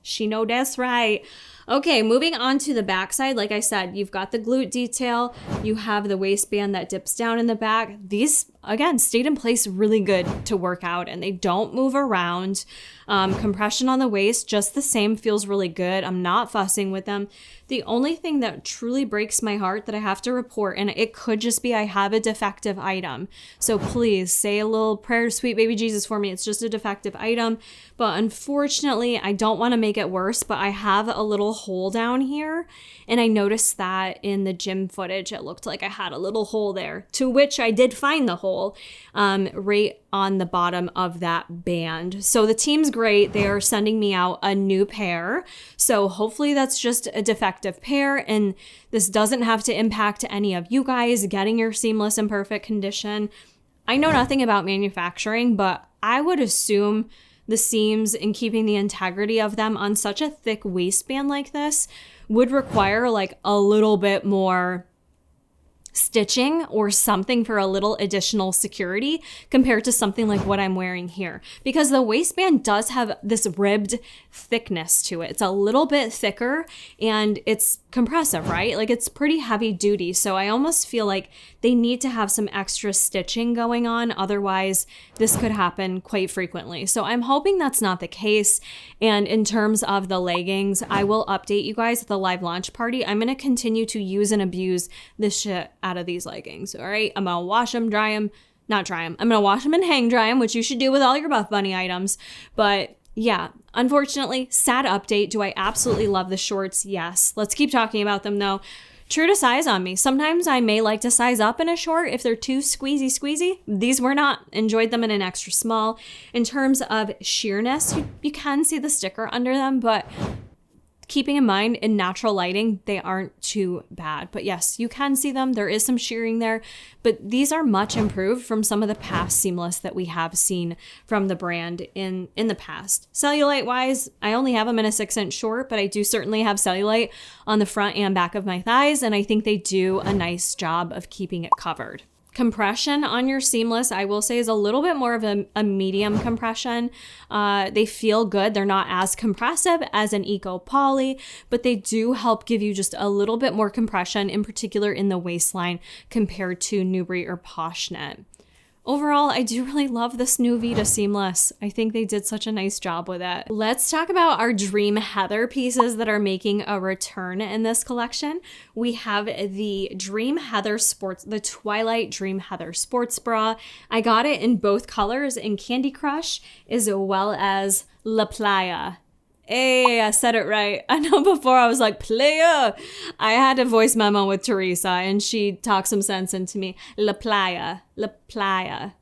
She know that's right. Okay, moving on to the backside. Like I said, you've got the glute detail. You have the waistband that dips down in the back. These, again, stayed in place really good to work out, and they don't move around. Compression on the waist, just the same, feels really good. I'm not fussing with them. The only thing that truly breaks my heart that I have to report, and it could just be I have a defective item. So please say a little prayer to sweet baby Jesus for me. It's just a defective item. But unfortunately, I don't want to make it worse, but I have a little hole down here. And I noticed that in the gym footage, it looked like I had a little hole there, to which I did find the hole right on the bottom of that band. So the team's great. They are sending me out a new pair. So hopefully that's just a defective pair, and this doesn't have to impact any of you guys getting your seamless in perfect condition. I know nothing about manufacturing, but I would assume the seams and keeping the integrity of them on such a thick waistband like this would require like a little bit more stitching or something for a little additional security compared to something like what I'm wearing here, because the waistband does have this ribbed thickness to it. It's a little bit thicker and it's compressive, right? Like it's pretty heavy duty. So I almost feel like they need to have some extra stitching going on. Otherwise, this could happen quite frequently. So I'm hoping that's not the case. And in terms of the leggings, I will update you guys at the live launch party. I'm going to continue to use and abuse this shit out of these leggings. All right. I'm going to wash them, dry them, not dry them. I'm going to wash them and hang dry them, which you should do with all your Buffbunny items. But yeah, unfortunately, sad update. Do I absolutely love the shorts? Yes. Let's keep talking about them though. True to size on me. Sometimes I may like to size up in a short if they're too squeezy. These were not. Enjoyed them in an extra small. In terms of sheerness, you can see the sticker under them, but keeping in mind in natural lighting, they aren't too bad. But yes, you can see them. There is some shearing there, but these are much improved from some of the past seamless that we have seen from the brand in the past. Cellulite wise, I only have them in a 6-inch short, but I do certainly have cellulite on the front and back of my thighs, and I think they do a nice job of keeping it covered. Compression on your seamless, I will say, is a little bit more of a medium compression. They feel good. They're not as compressive as an Eco Poly, but they do help give you just a little bit more compression, in particular in the waistline compared to Nubre or Poshknit. Overall, I do really love this new Vida seamless. I think they did such a nice job with it. Let's talk about our Dream Heather pieces that are making a return in this collection. We have the Dream Heather Sports, the Twilight Dream Heather Sports Bra. I got it in both colors, in Candy Crush as well as La Playa. Hey, I said it right. I know before I was like, Playa. I had a voice memo with Teresa and she talked some sense into me. La Playa, La Playa,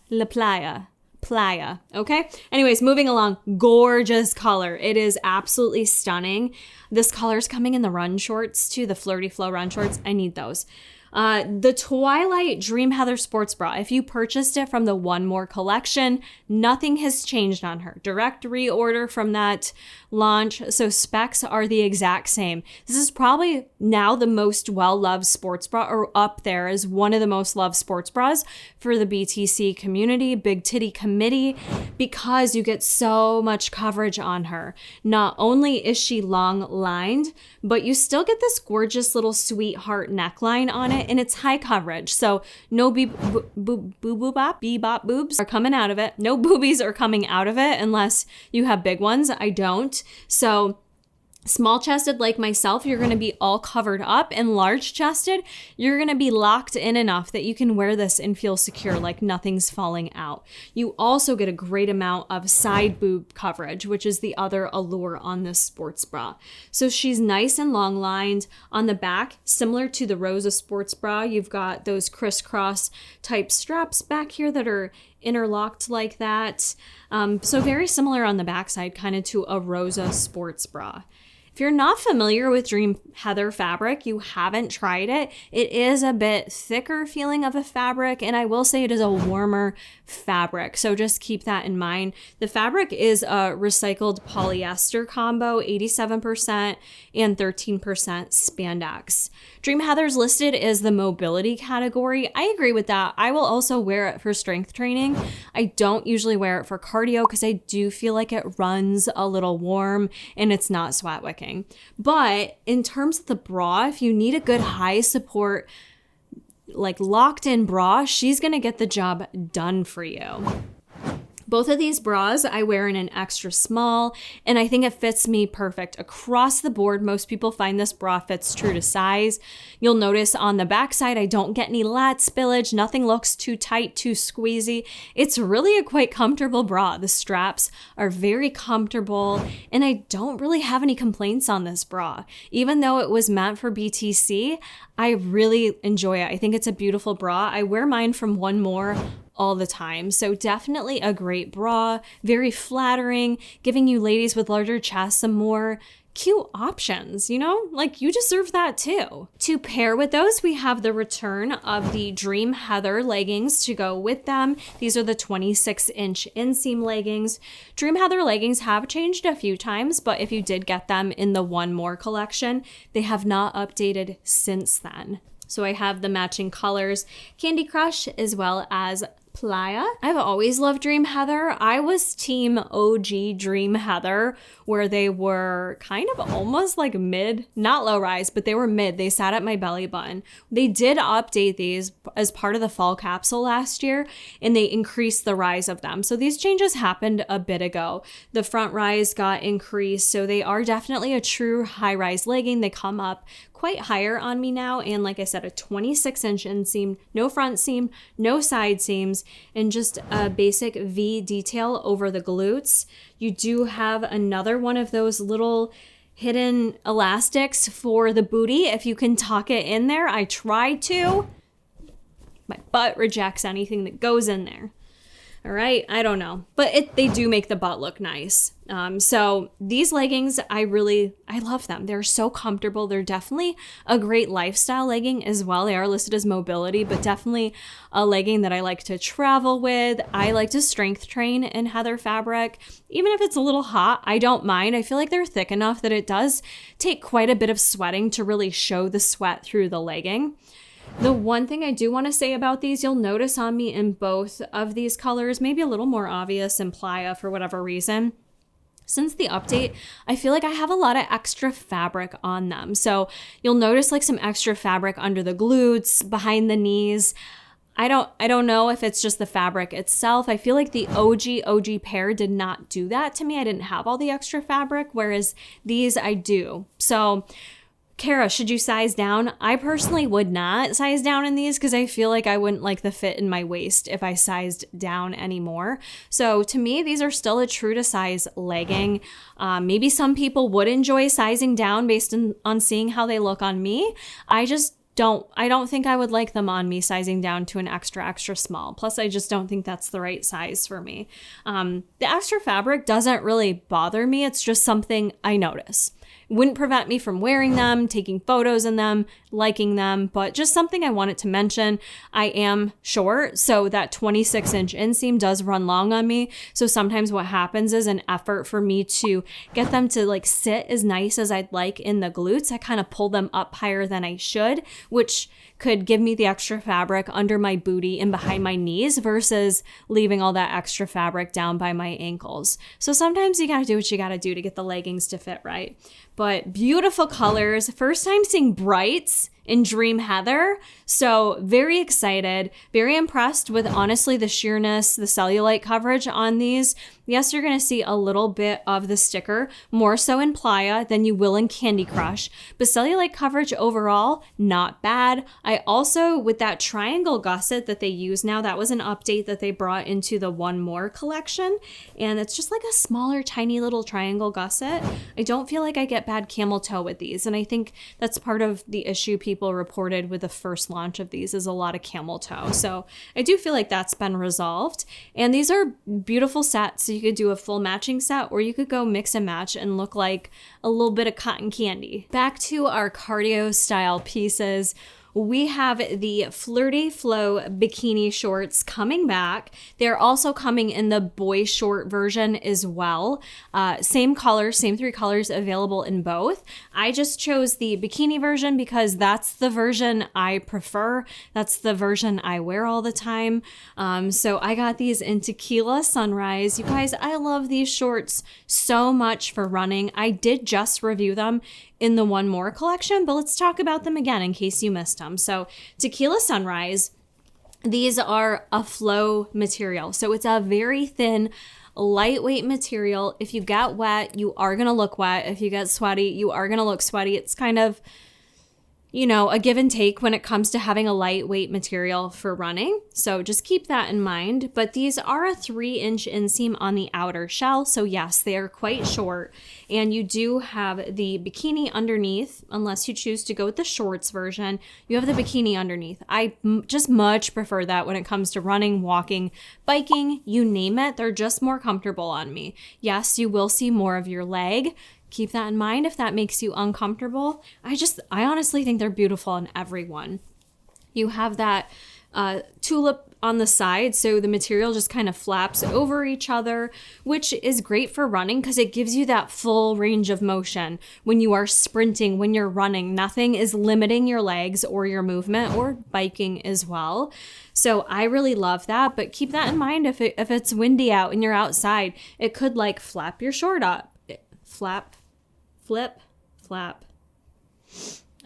La Playa, Playa. Okay? Anyways, moving along. Gorgeous color. It is absolutely stunning. This color's coming in the run shorts too, the Flirty Flow run shorts. I need those. The Twilight Dream Heather Sports Bra. If you purchased it from the One More collection, nothing has changed on her. Direct reorder from that launch. So specs are the exact same. This is probably now the most well-loved sports bra, or up there as one of the most loved sports bras for the BTC community, Big Titty Committee, because you get so much coverage on her. Not only is she long lined, but you still get this gorgeous little sweetheart neckline on it, and it's high coverage. So no bebop boobs are coming out of it. No boobies are coming out of it unless you have big ones. I don't. So small chested like myself, you're going to be all covered up, and large chested, you're going to be locked in enough that you can wear this and feel secure, like nothing's falling out. You also get a great amount of side boob coverage, which is the other allure on this sports bra. So she's nice and long lined on the back, similar to the Rosita Sports Bra. You've got those crisscross type straps back here that are interlocked like that. So very similar on the backside, kind of to a Rosita Sports Bra. If you're not familiar with Dream Heather fabric, you haven't tried it, it is a bit thicker feeling of a fabric, and I will say it is a warmer fabric, so just keep that in mind. The fabric is a recycled polyester combo, 87% and 13% spandex. Dream Heather's listed as the mobility category. I agree with that. I will also wear it for strength training. I don't usually wear it for cardio because I do feel like it runs a little warm and it's not sweat wicking. But in terms of the bra, if you need a good high support, like locked in bra, she's gonna get the job done for you. Both of these bras I wear in an extra small, and I think it fits me perfect across the board. Most people find this bra fits true to size. You'll notice on the backside, I don't get any lat spillage. Nothing looks too tight, too squeezy. It's really a quite comfortable bra. The straps are very comfortable, and I don't really have any complaints on this bra. Even though it was meant for BTC, I really enjoy it. I think it's a beautiful bra. I wear mine from One More all the time. So definitely a great bra, very flattering, giving you ladies with larger chests some more cute options, you know, like you deserve that too. To pair with those, we have the return of the Dream Heather leggings to go with them. These are the 26-inch inseam leggings. Dream Heather leggings have changed a few times, but if you did get them in the One More collection, they have not updated since then. So I have the matching colors, Candy Crush as well as Playa. I've always loved Dream Heather. I was team OG Dream Heather, where they were kind of almost like mid, not low rise, but they were mid. They sat at my belly button. They did update these as part of the fall capsule last year, and they increased the rise of them. So these changes happened a bit ago. The front rise got increased, so they are definitely a true high rise legging. They come up quite higher on me now, and like I said, a 26-inch inseam, no front seam, no side seams, and just a basic V detail over the glutes. You do have another one of those little hidden elastics for the booty if you can tuck it in there. I tried to. My butt rejects anything that goes in there. All right, I don't know, but they do make the butt look nice. So these leggings, I love them. They're so comfortable. They're definitely a great lifestyle legging as well. They are listed as mobility, but definitely a legging that I like to travel with. I like to strength train in Heather fabric. Even if it's a little hot, I don't mind. I feel like they're thick enough that it does take quite a bit of sweating to really show the sweat through the legging. The one thing I do want to say about these, you'll notice on me in both of these colors, maybe a little more obvious in Playa for whatever reason. Since the update, I feel like I have a lot of extra fabric on them. So you'll notice like some extra fabric under the glutes, behind the knees. I don't know if it's just the fabric itself. I feel like the OG pair did not do that to me. I didn't have all the extra fabric, whereas these I do. So Kara, should you size down? I personally would not size down in these because I feel like I wouldn't like the fit in my waist if I sized down anymore. So to me, these are still a true to size legging. Maybe some people would enjoy sizing down based on seeing how they look on me. I don't think I would like them on me sizing down to an extra small. Plus, I just don't think that's the right size for me. The extra fabric doesn't really bother me. It's just something I notice. Wouldn't prevent me from wearing them, taking photos in them, liking them, but just something I wanted to mention. I am short, so that 26-inch inseam does run long on me. So sometimes what happens is an effort for me to get them to like sit as nice as I'd like in the glutes. I kind of pull them up higher than I should, which could give me the extra fabric under my booty and behind my knees versus leaving all that extra fabric down by my ankles. So sometimes you gotta do what you gotta do to get the leggings to fit right. But beautiful colors. First time seeing brights in Dream Heather. So very excited, very impressed with honestly the sheerness, the cellulite coverage on these. Yes, you're gonna see a little bit of the sticker, more so in Playa than you will in Candy Crush, but cellulite coverage overall, not bad. I also, with that triangle gusset that they use now, that was an update that they brought into the One More collection, and it's just like a smaller, tiny little triangle gusset. I don't feel like I get bad camel toe with these, and I think that's part of the issue people reported with the first launch of these is a lot of camel toe. So I do feel like that's been resolved, and these are beautiful sets. So you could do a full matching set, or you could go mix and match and look like a little bit of cotton candy. Back to our cardio style pieces. We have the Flirty Flow bikini shorts coming back. They're also coming in the Boyshort version as well. Same colors, same 3 colors available in both. I just chose the bikini version because that's the version I prefer. That's the version I wear all the time. So I got these in Tequila Sunrise. You guys, I love these shorts so much for running. I did just review them in the One More collection, but let's talk about them again in case you missed them. So Tequila Sunrise, these are a flow material. So it's a very thin, lightweight material. If you get wet, you are gonna look wet. If you get sweaty, you are gonna look sweaty. It's kind of, you know, a give and take when it comes to having a lightweight material for running. So just keep that in mind. But these are a 3-inch inseam on the outer shell. So yes, they are quite short. And you do have the bikini underneath, unless you choose to go with the shorts version. You have the bikini underneath. I just much prefer that when it comes to running, walking, biking, you name it. They're just more comfortable on me. Yes, you will see more of your leg. Keep that in mind if that makes you uncomfortable. I honestly think they're beautiful on everyone. You have that tulip on the side, so the material just kind of flaps over each other, which is great for running because it gives you that full range of motion. When you are sprinting, when you're running, nothing is limiting your legs or your movement, or biking as well. So I really love that, but keep that in mind if it's windy out and you're outside, it could like flap your short up. Flap, flip, flap.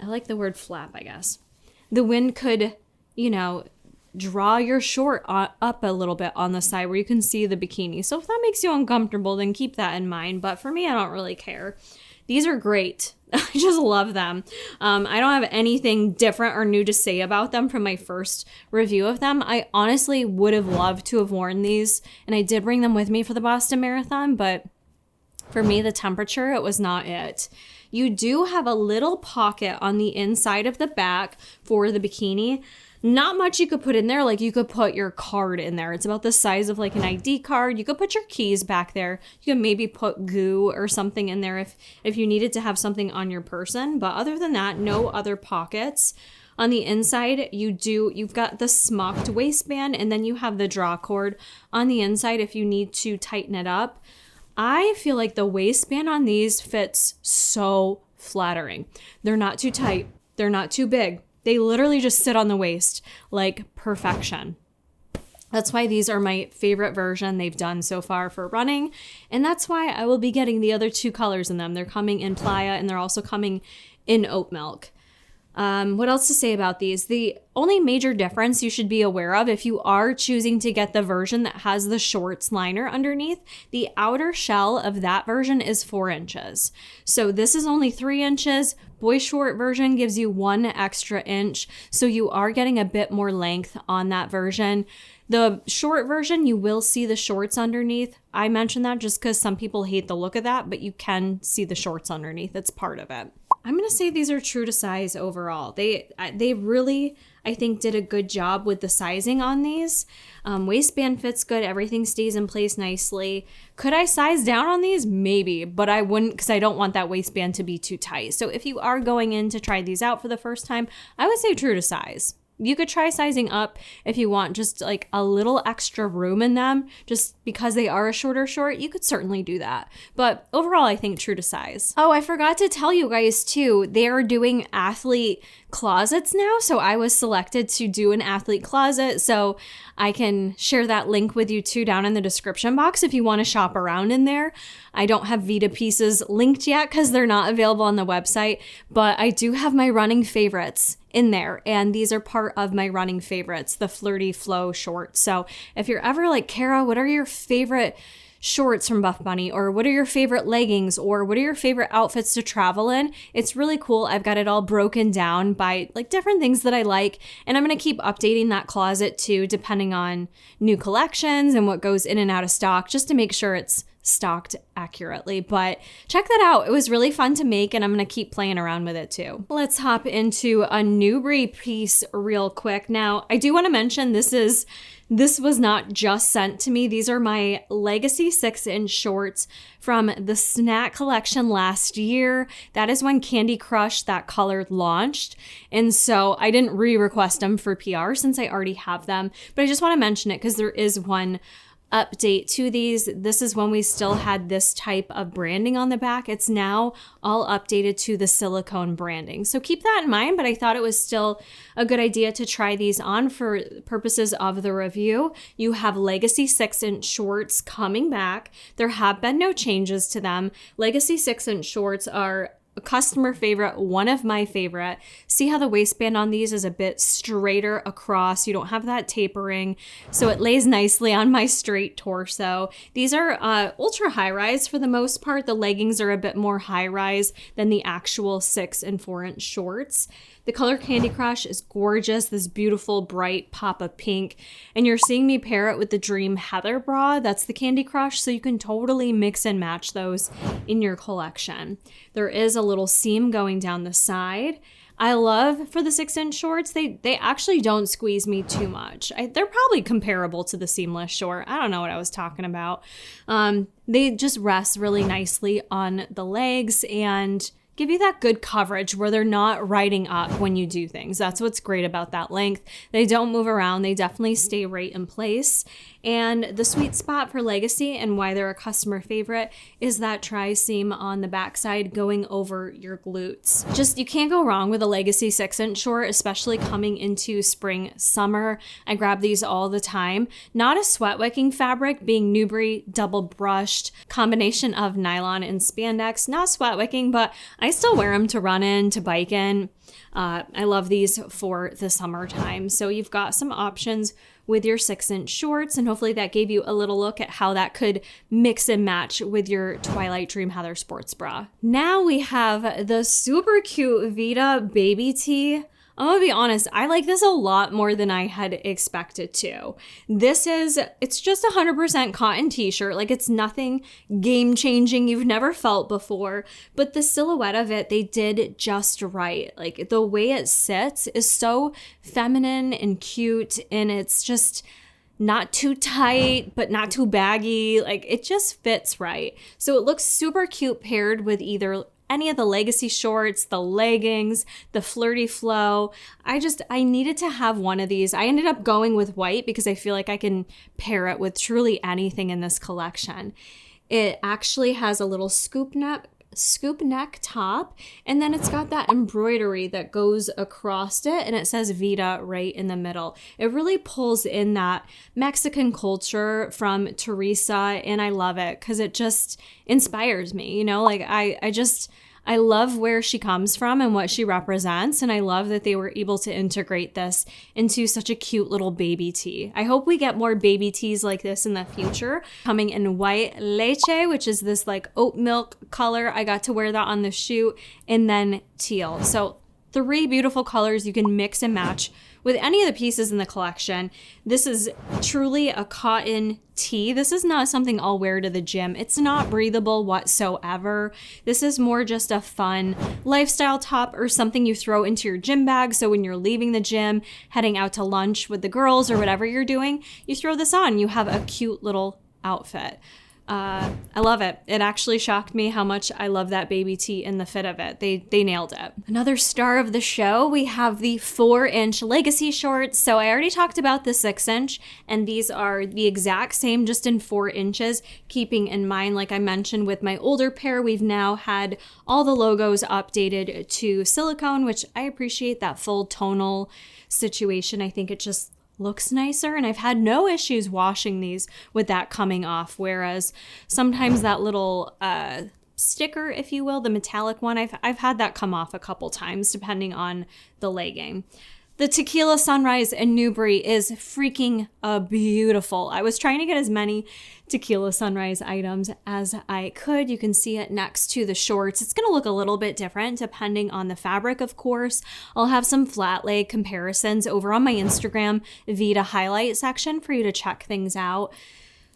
I like the word flap, I guess. The wind could, draw your short up a little bit on the side where you can see the bikini. So if that makes you uncomfortable, then keep that in mind. But for me, I don't really care. These are great. I just love them. I don't have anything different or new to say about them from my first review of them. I honestly would have loved to have worn these, and I did bring them with me for the Boston Marathon, but for me, the temperature, it was not it. You do have a little pocket on the inside of the back for the bikini. Not much you could put in there. Like you could put your card in there. It's about the size of like an ID card. You could put your keys back there. You could maybe put goo or something in there if you needed to have something on your person. But other than that, no other pockets. On the inside, you've got the smocked waistband, and then you have the draw cord on the inside if you need to tighten it up. I feel like the waistband on these fits so flattering. They're not too tight. They're not too big. They literally just sit on the waist like perfection. That's why these are my favorite version they've done so far for running. And that's why I will be getting the other 2 colors in them. They're coming in Playa and they're also coming in Oat Milk. What else to say about these? The only major difference you should be aware of if you are choosing to get the version that has the shorts liner underneath, the outer shell of that version is 4 inches. So this is only 3 inches. Boyshort version gives you 1 extra inch. So you are getting a bit more length on that version. The short version, you will see the shorts underneath. I mentioned that just because some people hate the look of that, but you can see the shorts underneath. It's part of it. I'm going to say these are true to size overall. They really, I think, did a good job with the sizing on these. Waistband fits good. Everything stays in place nicely. Could I size down on these? Maybe, but I wouldn't because I don't want that waistband to be too tight. So if you are going in to try these out for the first time, I would say true to size. You could try sizing up if you want just like a little extra room in them, just because they are a shorter short. You could certainly do that. But overall, I think true to size. Oh, I forgot to tell you guys too, they are doing athlete closets now. So I was selected to do an athlete closet. So I can share that link with you too down in the description box if you want to shop around in there. I don't have Vida pieces linked yet because they're not available on the website, but I do have my running favorites in there. And these are part of my running favorites, the Flirty Flow shorts. So if you're ever like, Kara, what are your favorite shorts from Buffbunny, or what are your favorite leggings, or what are your favorite outfits to travel in? It's really cool. I've got it all broken down by like different things that I like, and I'm going to keep updating that closet too, depending on new collections and what goes in and out of stock, just to make sure it's stocked accurately. But check that out. It was really fun to make, and I'm going to keep playing around with it too. Let's hop into a Nubre piece real quick. Now, I do want to mention this was not just sent to me. These are my Legacy 6-inch shorts from the snack collection last year. That is when Candy Crush, that color, launched. And so I didn't re-request them for PR since I already have them. But I just want to mention it because there is one update to these. This is when we still had this type of branding on the back. It's now all updated to the silicone branding. So keep that in mind, but I thought it was still a good idea to try these on for purposes of the review. You have Legacy 6-inch shorts coming back. There have been no changes to them. Legacy 6-inch shorts are a customer favorite, one of my favorite. See how the waistband on these is a bit straighter across. You don't have that tapering, so it lays nicely on my straight torso. These are ultra high rise for the most part. The leggings are a bit more high rise than the actual 6 and 4-inch shorts. The color Candy Crush is gorgeous, this beautiful bright pop of pink. And you're seeing me pair it with the Dream Heather bra. That's the Candy Crush, so you can totally mix and match those in your collection. There is a little seam going down the side. I love for the 6-inch shorts, they actually don't squeeze me too much. They're probably comparable to the seamless short. I don't know what I was talking about. They just rest really nicely on the legs and give you that good coverage where they're not riding up when you do things. That's what's great about that length. They don't move around. They definitely stay right in place. And the sweet spot for Legacy and why they're a customer favorite is that tri-seam on the backside going over your glutes. Just, you can't go wrong with a Legacy 6-inch short, especially coming into spring, summer. I grab these all the time. Not a sweat wicking fabric, being Nubre double brushed, combination of nylon and spandex. Not sweat wicking, but I still wear them to run in, to bike in. I love these for the summertime. So you've got some options with your 6-inch shorts, and hopefully that gave you a little look at how that could mix and match with your Twilight Dream Heather sports bra. Now we have the super cute Vida baby tee. I'm gonna be honest, I like this a lot more than I had expected to. It's just 100% cotton t-shirt. Like, it's nothing game changing you've never felt before, but the silhouette of it, they did just right. Like, the way it sits is so feminine and cute, and it's just not too tight, but not too baggy. Like, it just fits right. So it looks super cute paired with either any of the Legacy shorts, the leggings, the Flirty Flow. I needed to have one of these. I ended up going with white because I feel like I can pair it with truly anything in this collection. It actually has a little scoop neck top, and then it's got that embroidery that goes across it, and it says Vida right in the middle. It really pulls in that Mexican culture from Teresa, and I love it because it just inspires me, you know? Like, I love where she comes from and what she represents, and I love that they were able to integrate this into such a cute little baby tee. I hope we get more baby tees like this in the future. Coming in white leche, which is this like oat milk color. I got to wear that on the shoot, and then teal. So 3 beautiful colors you can mix and match with any of the pieces in the collection. This is truly a cotton tee. This is not something I'll wear to the gym. It's not breathable whatsoever. This is more just a fun lifestyle top or something you throw into your gym bag. So when you're leaving the gym, heading out to lunch with the girls or whatever you're doing, you throw this on. You have a cute little outfit. I love it. It actually shocked me how much I love that baby tee and the fit of it. They nailed it. Another star of the show, we have the 4-inch legacy shorts. So I already talked about the 6-inch, and these are the exact same, just in 4 inches, keeping in mind, like I mentioned with my older pair, we've now had all the logos updated to silicone, which I appreciate that full tonal situation. I think it just looks nicer, and I've had no issues washing these with that coming off, whereas sometimes that little sticker, if you will, the metallic one, I've had that come off a couple times depending on the legging. The Tequila Sunrise and Nubre is freaking beautiful. I was trying to get as many Tequila Sunrise items as I could. You can see it next to the shorts. It's going to look a little bit different depending on the fabric, of course. I'll have some flat leg comparisons over on my Instagram Vida highlight section for you to check things out.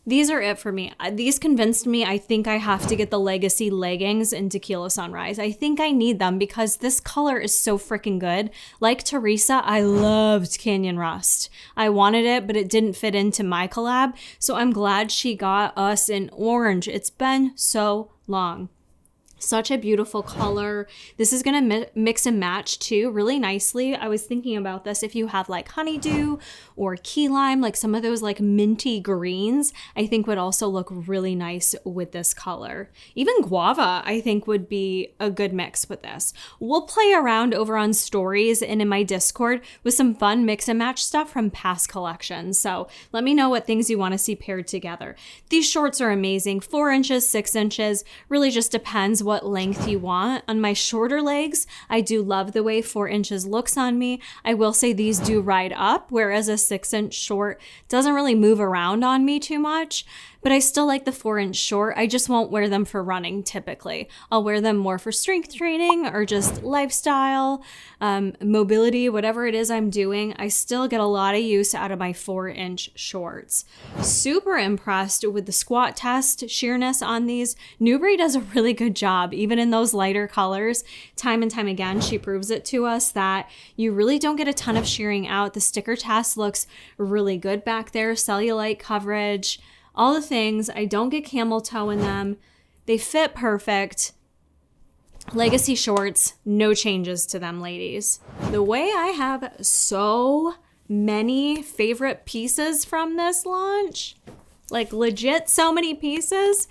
These are it for me. These convinced me I think I have to get the Legacy leggings in Tequila Sunrise. I think I need them because this color is so freaking good. Like Teresa, I loved Canyon Rust. I wanted it, but it didn't fit into my collab. So I'm glad she got us in orange. It's been so long. Such a beautiful color. This is going to mix and match too really nicely. I was thinking about this if you have like honeydew or key lime, like some of those like minty greens, I think would also look really nice with this color. Even guava, I think would be a good mix with this. We'll play around over on stories and in my Discord with some fun mix and match stuff from past collections. So let me know what things you want to see paired together. These shorts are amazing. 4 inches, 6 inches, really just depends what length you want. On my shorter legs, I do love the way 4 inches looks on me. I will say these do ride up, whereas a 6-inch short doesn't really move around on me too much. But I still like the 4-inch short. I just won't wear them for running typically. I'll wear them more for strength training or just lifestyle, mobility, whatever it is I'm doing. I still get a lot of use out of my 4-inch shorts. Super impressed with the squat test sheerness on these. Nubre does a really good job, even in those lighter colors. Time and time again, she proves it to us that you really don't get a ton of shearing out. The sticker test looks really good back there. Cellulite coverage, all the things. I don't get camel toe in them. They fit perfect. Legacy shorts, no changes to them, ladies. The way I have so many favorite pieces from this launch, like legit so many pieces,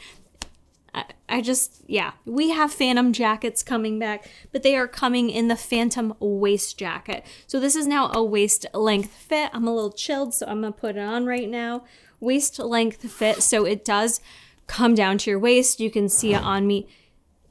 I just, yeah, we have Phantom jackets coming back, but they are coming in the Phantom waist jacket. So this is now a waist length fit. I'm a little chilled, so I'm gonna put it on right now. Waist length fit, so it does come down to your waist. You can see it on me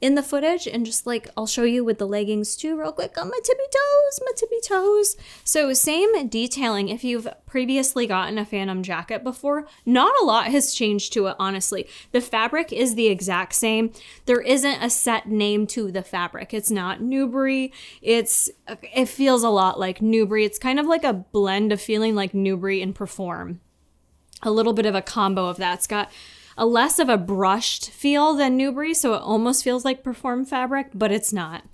in the footage, and just like I'll show you with the leggings too real quick on my tippy toes. So same detailing. If you've previously gotten a Phantom jacket before, not a lot has changed to it, honestly. The fabric is the exact same. There isn't a set name to the fabric. It's not Nubre. It feels a lot like Nubre. It's kind of like a blend of feeling like Nubre and Perform. A little bit of a combo of that. It's got a less of a brushed feel than Nubre, so it almost feels like Perform fabric, but it's not.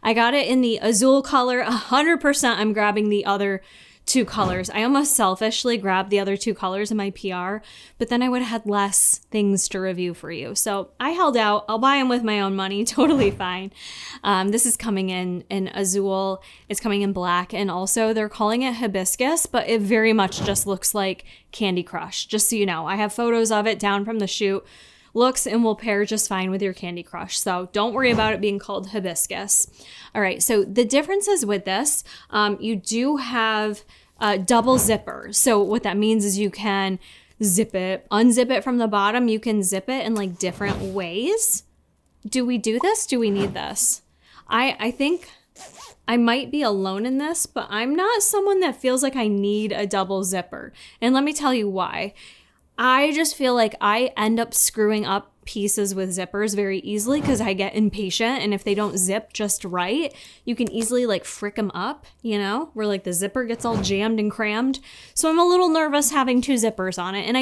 I got it in the Azul color. 100% I'm grabbing the other 2 colors. I almost selfishly grabbed the other 2 colors in my PR, but then I would have had less things to review for you. So I held out. I'll buy them with my own money. Totally fine. This is coming in Azul. It's coming in black, and also they're calling it hibiscus, but it very much just looks like Candy Crush, just so you know. I have photos of it down from the shoot. Looks and will pair just fine with your Candy Crush. So don't worry about it being called hibiscus. All right, so the differences with this, you do have a double zipper. So what that means is you can zip it, unzip it from the bottom. You can zip it in like different ways. do we do this? Do we need this? I think I might be alone in this, but I'm not someone that feels like I need a double zipper. And let me tell you why. I just feel like I end up screwing up pieces with zippers very easily because I get impatient, and if they don't zip just right, you can easily like frick them up, you know, where like the zipper gets all jammed and crammed. So I'm a little nervous having 2 zippers on it, and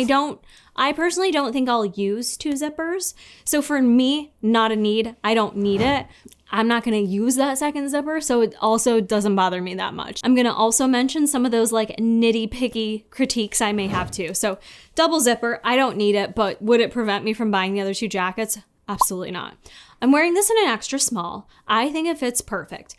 I personally don't think I'll use 2 zippers. So for me, not a need. I don't need it. I'm not going to use that second zipper, so it also doesn't bother me that much. I'm going to also mention some of those like nitty-picky critiques I may have too. So double zipper, I don't need it, but would it prevent me from buying the other 2 jackets? Absolutely not. I'm wearing this in an extra small. I think it fits perfect.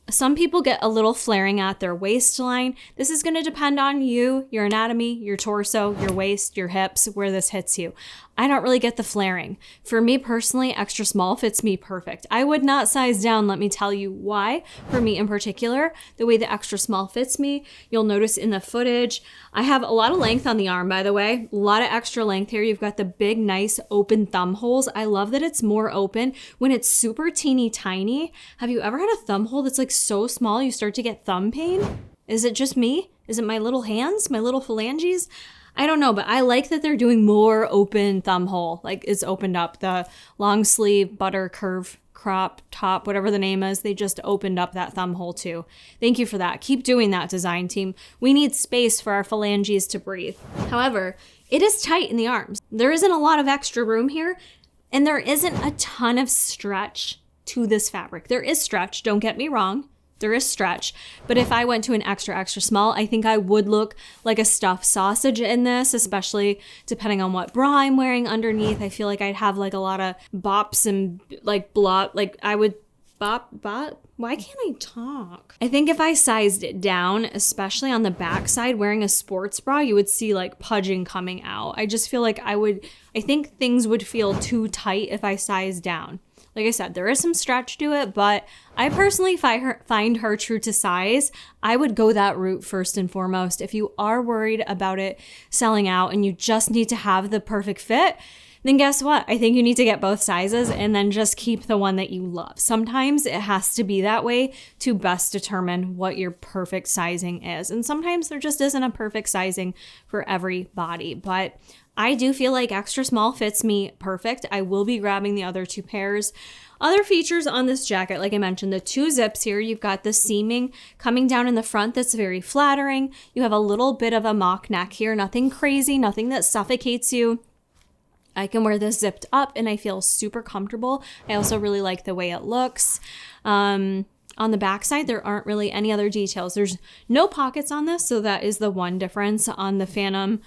Some people get a little flaring at their waistline. This is going to depend on you, your anatomy, your torso, your waist, your hips, where this hits you. I don't really get the flaring. For me personally, extra small fits me perfect. I would not size down, let me tell you why. For me in particular, the way the extra small fits me, you'll notice in the footage, I have a lot of length on the arm, by the way. A lot of extra length here. You've got the big, nice open thumb holes. I love that it's more open. When it's super teeny tiny, have you ever had a thumb hole that's like so small you start to get thumb pain? Is it just me? Is it my little hands, my little phalanges? I don't know, but I like that they're doing more open thumb hole. Like it's opened up. The long sleeve, butter, curve, crop, top, whatever the name is, they just opened up that thumb hole too. Thank you for that. Keep doing that, design team. We need space for our phalanges to breathe. However, it is tight in the arms. There isn't a lot of extra room here, and there isn't a ton of stretch to this fabric. There is stretch, don't get me wrong. There is stretch, but if I went to an extra, extra small, I think I would look like a stuffed sausage in this, especially depending on what bra I'm wearing underneath. I feel like I'd have like a lot of bops and like blop, like I would bop. Why can't I talk? I think if I sized it down, especially on the back side, wearing a sports bra, you would see like pudging coming out. I just feel like I think things would feel too tight if I sized down. Like I said, there is some stretch to it, but I personally find her true to size. I would go that route first and foremost. If you are worried about it selling out and you just need to have the perfect fit, then guess what? I think you need to get both sizes and then just keep the one that you love. Sometimes it has to be that way to best determine what your perfect sizing is. And sometimes there just isn't a perfect sizing for every body, but I do feel like extra small fits me perfect. I will be grabbing the other 2 pairs. Other features on this jacket, like I mentioned, the 2 zips here. You've got the seaming coming down in the front that's very flattering. You have a little bit of a mock neck here, nothing crazy, nothing that suffocates you. I can wear this zipped up and I feel super comfortable. I also really like the way it looks. On the back side, there aren't really any other details. There's no pockets on this, so that is the one difference. On the Phantom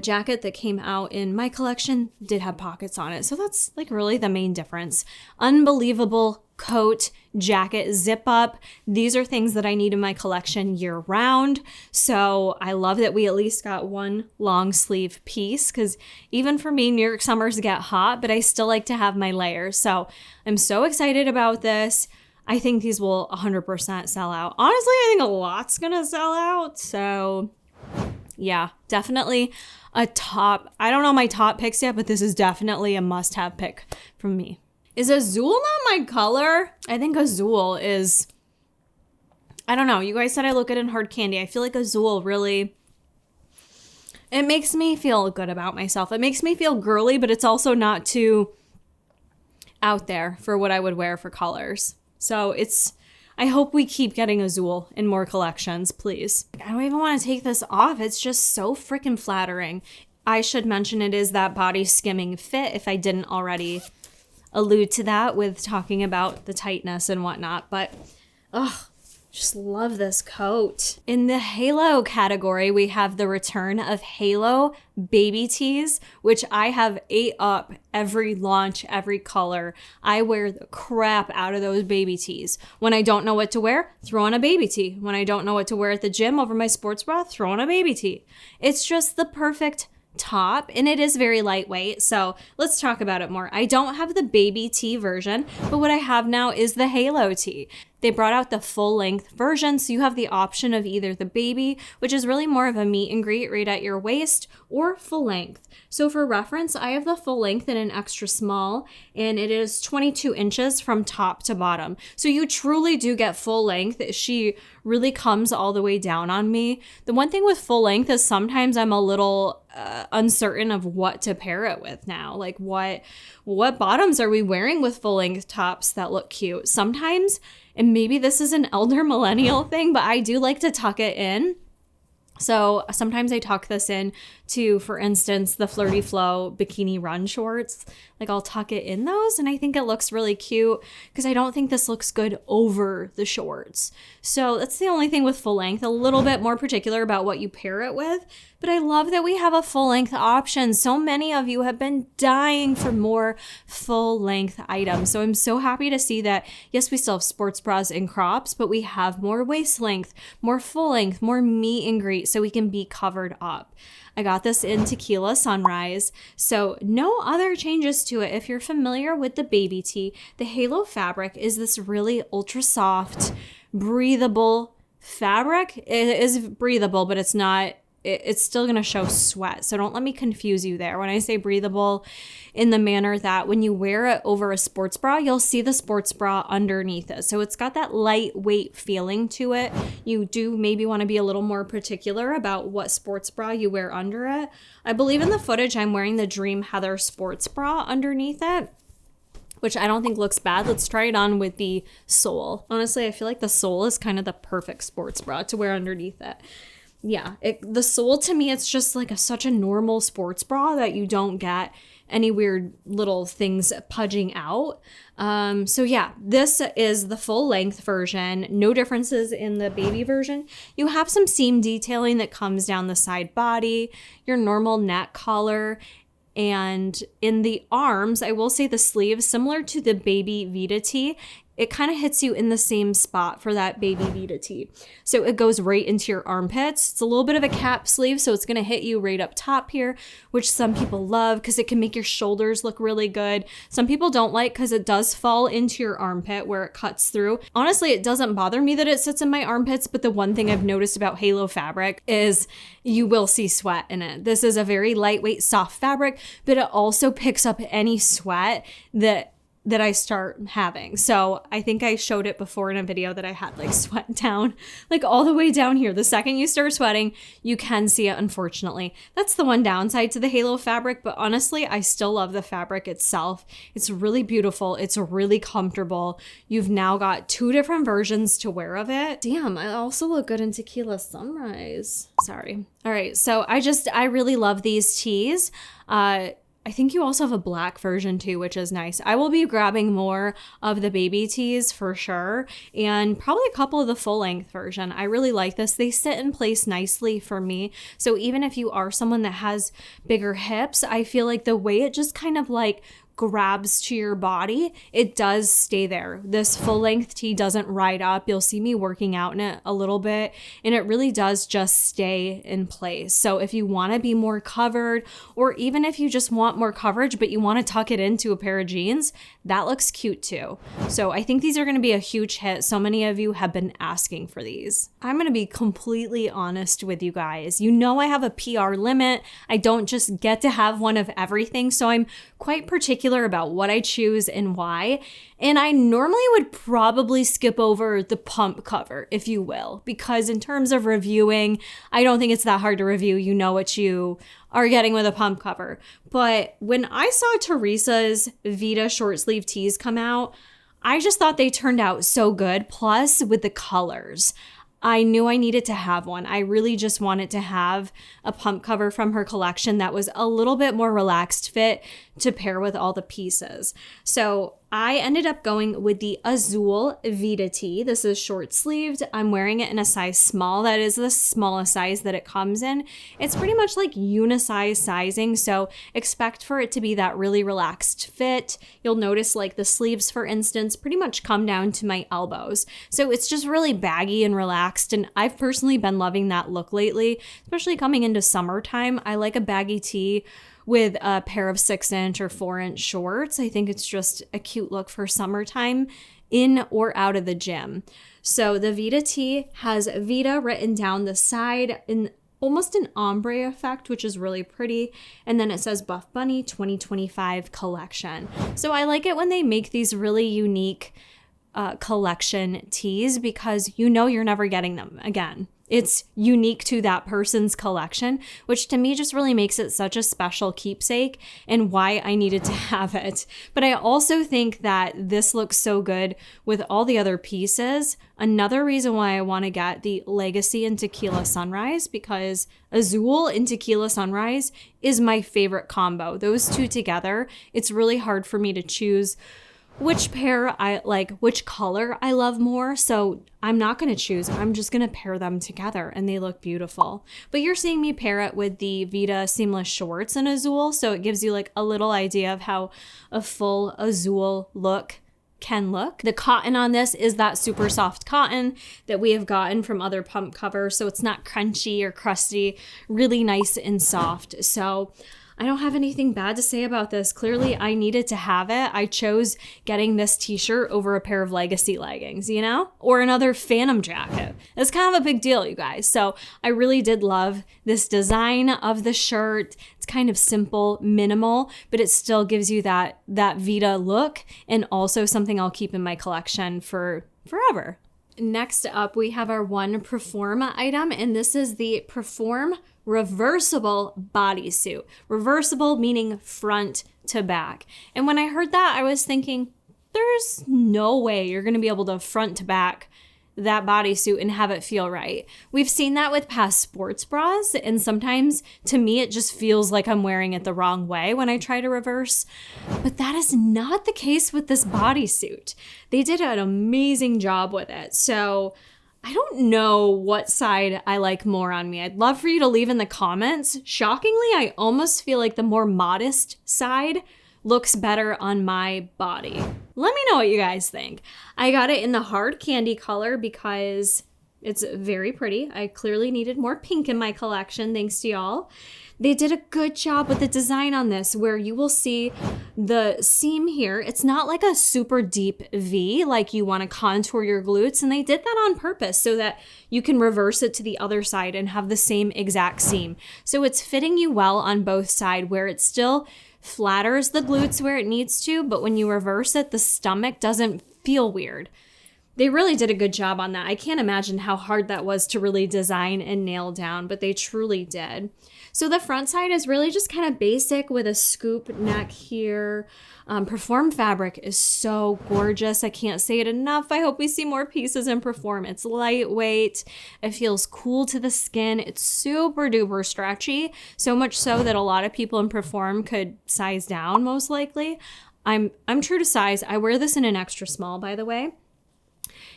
jacket that came out in my collection did have pockets on it. So that's like really the main difference. Unbelievable coat, jacket, zip up. These are things that I need in my collection year round. So I love that we at least got one long sleeve piece, because even for me, New York summers get hot, but I still like to have my layers. So I'm so excited about this. I think these will 100% sell out. Honestly, I think a lot's gonna sell out. So yeah, definitely a top. I don't know my top picks yet, but this is definitely a must-have pick from me. Is Azul not my color? I think Azul is, I don't know. You guys said I look good in hard candy. I feel like Azul really, it makes me feel good about myself. It makes me feel girly, but it's also not too out there for what I would wear for colors. So I hope we keep getting Azul in more collections, please. I don't even want to take this off. It's just so freaking flattering. I should mention it is that body skimming fit if I didn't already allude to that with talking about the tightness and whatnot. But, just love this coat. In the Halo category, we have the return of Halo baby tees, which I have ate up every launch, every color. I wear the crap out of those baby tees. When I don't know what to wear, throw on a baby tee. When I don't know what to wear at the gym over my sports bra, throw on a baby tee. It's just the perfect top, and it is very lightweight, so let's talk about it more. I don't have the baby tee version, but what I have now is the Halo tee. they brought out the full length version. So you have the option of either the baby, which is really more of a meet and greet right at your waist, or full length. So for reference, I have the full length in an extra small, and it is 22 inches from top to bottom. So you truly do get full length. She really comes all the way down on me. The one thing with full length is sometimes I'm a little uncertain of what to pair it with now. Like what bottoms are we wearing with full length tops that look cute? Sometimes, and maybe this is an elder millennial thing, but I do like to tuck it in. So sometimes I tuck this in to, for instance, the Flirty Flow bikini run shorts. Like I'll tuck it in those, and I think it looks really cute because I don't think this looks good over the shorts. So that's the only thing with full length, a little bit more particular about what you pair it with. But I love that we have a full length option. So many of you have been dying for more full length items. So I'm so happy to see that, yes, we still have sports bras and crops, but we have more waist length, more full length, more meet and greet so we can be covered up. I got this in Tequila Sunrise, so no other changes to it. If you're familiar with the baby tee, the halo fabric is this really ultra soft, breathable fabric. It is breathable, but it's not, it's still going to show sweat. So don't let me confuse you there. When I say breathable, in the manner that when you wear it over a sports bra, you'll see the sports bra underneath it. So it's got that lightweight feeling to it. You do maybe want to be a little more particular about what sports bra you wear under it. I believe in the footage I'm wearing the Dream Heather sports bra underneath it, which I don't think looks bad. Let's try it on with the Sole. Honestly, I feel like the Sole is kind of the perfect sports bra to wear underneath it. Yeah, the Sole to me, it's just like such a normal sports bra that you don't get any weird little things pudging out. So yeah, this is the full length version. No differences in the baby version. You have some seam detailing that comes down the side body, your normal neck collar, and in the arms, I will say the sleeves, similar to the baby Vida tee, it kind of hits you in the same spot for that baby Vida tee. So it goes right into your armpits. It's a little bit of a cap sleeve, so it's going to hit you right up top here, which some people love because it can make your shoulders look really good. Some people don't like because it does fall into your armpit where it cuts through. Honestly, it doesn't bother me that it sits in my armpits, but the one thing I've noticed about halo fabric is you will see sweat in it. This is a very lightweight, soft fabric, but it also picks up any sweat that I start having. So I think I showed it before in a video that I had like sweat down, like all the way down here. The second you start sweating, you can see it, unfortunately. That's the one downside to the halo fabric, but honestly, I still love the fabric itself. It's really beautiful. It's really comfortable. You've now got 2 different versions to wear of it. Damn, I also look good in Tequila Sunrise. Sorry. All right, so I really love these tees. I think you also have a black version too, which is nice. I will be grabbing more of the baby tees for sure, and probably a couple of the full length version. I really like this. They sit in place nicely for me. So even if you are someone that has bigger hips, I feel like the way it just kind of like grabs to your body, it does stay there. This full length tee doesn't ride up. You'll see me working out in it a little bit, and it really does just stay in place. So if you want to be more covered, or even if you just want more coverage but you want to tuck it into a pair of jeans, that looks cute too. So I think these are going to be a huge hit. So many of you have been asking for these. I'm going to be completely honest with you guys. You know I have a PR limit. I don't just get to have one of everything, so I'm quite particular about what I choose and why. And I normally would probably skip over the pump cover, if you will, because in terms of reviewing, I don't think it's that hard to review. You know what you are getting with a pump cover. But when I saw Teresa's Vida short sleeve tees come out, I just thought they turned out so good. Plus with the colors, I knew I needed to have one. I really just wanted to have a pump cover from her collection that was a little bit more relaxed fit to pair with all the pieces. So I ended up going with the Azul Vida tee. This is short sleeved. I'm wearing it in a size small. That is the smallest size that it comes in. It's pretty much like unisize sizing, so expect for it to be that really relaxed fit. You'll notice like the sleeves, for instance, pretty much come down to my elbows. So it's just really baggy and relaxed, and I've personally been loving that look lately, especially coming into summertime. I like a baggy tee with a pair of 6-inch or 4-inch shorts. I think it's just a cute look for summertime. in or out of the gym. So the Vida tee has Vida written down the side in almost an ombre effect, which is really pretty. And then it says Buffbunny 2025 collection. So I like it when they make these really unique collection tees because you know you're never getting them again. It's unique to that person's collection, which to me just really makes it such a special keepsake and why I needed to have it. But I also think that this looks so good with all the other pieces. Another reason why I want to get the Legacy and Tequila Sunrise, because Azul and Tequila Sunrise is my favorite combo. Those two together, it's really hard for me to choose which pair I like, which color I love more. So I'm not going to choose. I'm just going to pair them together and they look beautiful. But you're seeing me pair it with the Vida seamless shorts in Azul. So it gives you like a little idea of how a full Azul look can look. The cotton on this is that super soft cotton that we have gotten from other pump covers. So it's not crunchy or crusty, really nice and soft. So I don't have anything bad to say about this. Clearly, I needed to have it. I chose getting this t-shirt over a pair of Legacy leggings, you know? Or another Phantom jacket. It's kind of a big deal, you guys. So I really did love this design of the shirt. It's kind of simple, minimal, but it still gives you that Vida look and also something I'll keep in my collection for forever. Next up, we have our one Perform item, and this is the Perform Reversible Bodysuit. Reversible meaning front to back. And when I heard that, I was thinking, there's no way you're going to be able to front to back that bodysuit and have it feel right. We've seen that with past sports bras, and sometimes to me it just feels like I'm wearing it the wrong way when I try to reverse. But that is not the case with this bodysuit. They did an amazing job with it. So I don't know what side I like more on me. I'd love for you to leave in the comments. Shockingly, I almost feel like the more modest side looks better on my body. Let me know what you guys think. I got it in the hard candy color because it's very pretty. I clearly needed more pink in my collection, thanks to y'all. They did a good job with the design on this, where you will see the seam here. It's not like a super deep V, like you want to contour your glutes, and they did that on purpose so that you can reverse it to the other side and have the same exact seam. So it's fitting you well on both sides, where it still flatters the glutes where it needs to, but when you reverse it, the stomach doesn't feel weird. They really did a good job on that. I can't imagine how hard that was to really design and nail down, but they truly did. So the front side is really just kind of basic with a scoop neck here. Perform fabric is so gorgeous. I can't say it enough. I hope we see more pieces in Perform. It's lightweight. It feels cool to the skin. It's super duper stretchy. So much so that a lot of people in Perform could size down most likely. I'm true to size. I wear this in an extra small, by the way.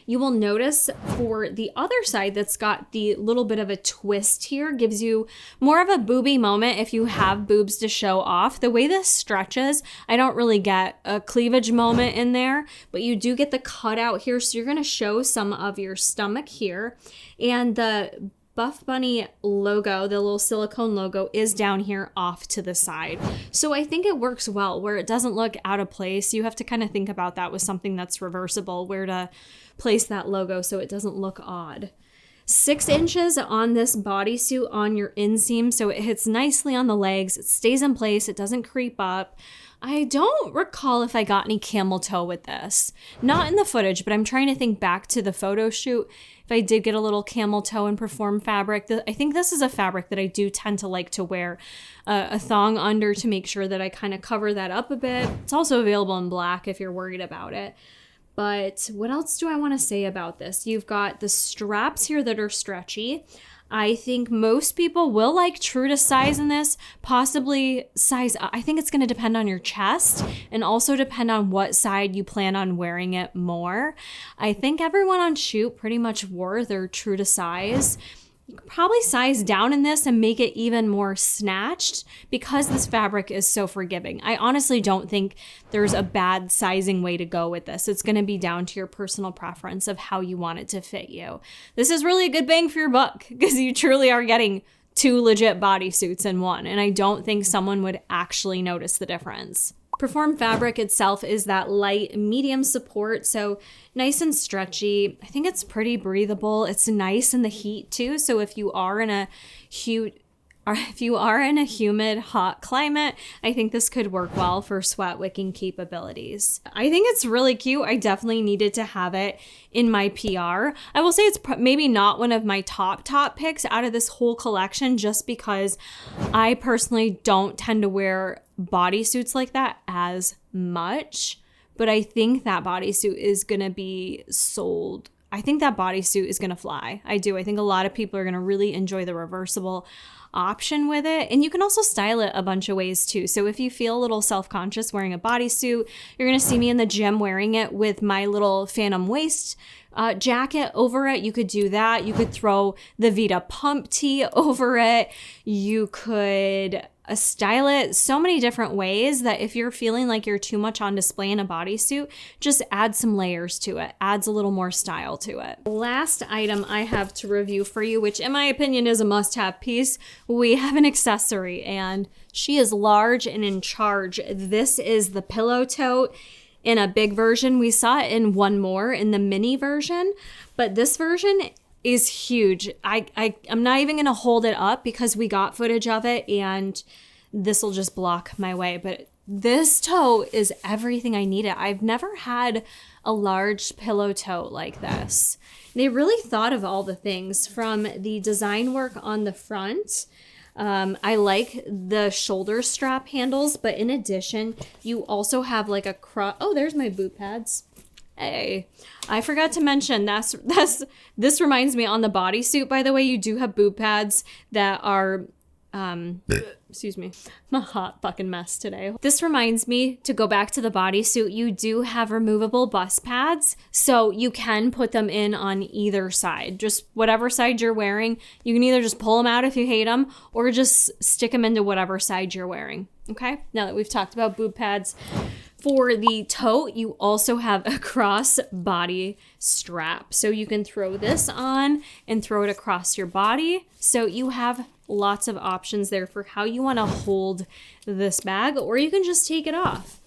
You will notice for the other side that's got the little bit of a twist here, gives you more of a booby moment if you have boobs to show off. The way this stretches, I don't really get a cleavage moment in there, but you do get the cutout here. So you're going to show some of your stomach here. And the Buffbunny logo, the little silicone logo, is down here off to the side. So I think it works well where it doesn't look out of place. You have to kind of think about that with something that's reversible, where to place that logo so it doesn't look odd. 6 inches on this bodysuit on your inseam, so it hits nicely on the legs. It stays in place. It doesn't creep up. I don't recall if I got any camel toe with this. Not in the footage, but I'm trying to think back to the photo shoot if I did get a little camel toe and Perform fabric. I think this is a fabric that I do tend to like to wear a thong under to make sure that I kind of cover that up a bit. It's also available in black if you're worried about it. But what else do I want to say about this? You've got the straps here that are stretchy. I think most people will like true to size in this, possibly size up. I think it's going to depend on your chest and also depend on what side you plan on wearing it more. I think everyone on shoot pretty much wore their true to size. You could probably size down in this and make it even more snatched because this fabric is so forgiving. I honestly don't think there's a bad sizing way to go with this. It's going to be down to your personal preference of how you want it to fit you. This is really a good bang for your buck because you truly are getting 2 legit bodysuits in one, and I don't think someone would actually notice the difference. Perform fabric itself is that light medium support, so nice and stretchy. I think it's pretty breathable. It's nice in the heat too, so if you are in a humid, hot climate, I think this could work well for sweat wicking capabilities. I think it's really cute. I definitely needed to have it in my PR. I will say it's maybe not one of my top picks out of this whole collection, just because I personally don't tend to wear bodysuits like that as much. But I think that bodysuit is going to be sold. I think that bodysuit is going to fly. I do. I think a lot of people are going to really enjoy the reversible option with it. And you can also style it a bunch of ways too. So if you feel a little self-conscious wearing a bodysuit, you're going to see me in the gym wearing it with my little phantom waist jacket over it. You could do that. You could throw the Vida pump tee over it. You could style it so many different ways that if you're feeling like you're too much on display in a bodysuit, just add some layers to it. Adds a little more style to it. Last item I have to review for you, which in my opinion is a must-have piece, we have an accessory, and she is large and in charge. This is the pillow tote in a big version. We saw it in one more in the mini version, but this version is huge. I'm not even gonna hold it up because we got footage of it and this will just block my way, but this tote is everything I needed. I've never had a large pillow tote like this. They really thought of all the things from the design work on the front. I like the shoulder strap handles, but in addition, you also have like a oh, there's my boot pads. Hey, I forgot to mention this reminds me, on the bodysuit, by the way, you do have boot pads that are, excuse me, I'm a hot fucking mess today. This reminds me to go back to the bodysuit. You do have removable bust pads, so you can put them in on either side. Just whatever side you're wearing, you can either just pull them out if you hate them, or just stick them into whatever side you're wearing. Okay, now that we've talked about boot pads. For the tote, you also have a cross-body strap. So you can throw this on and throw it across your body. So you have lots of options there for how you want to hold this bag, or you can just take it off.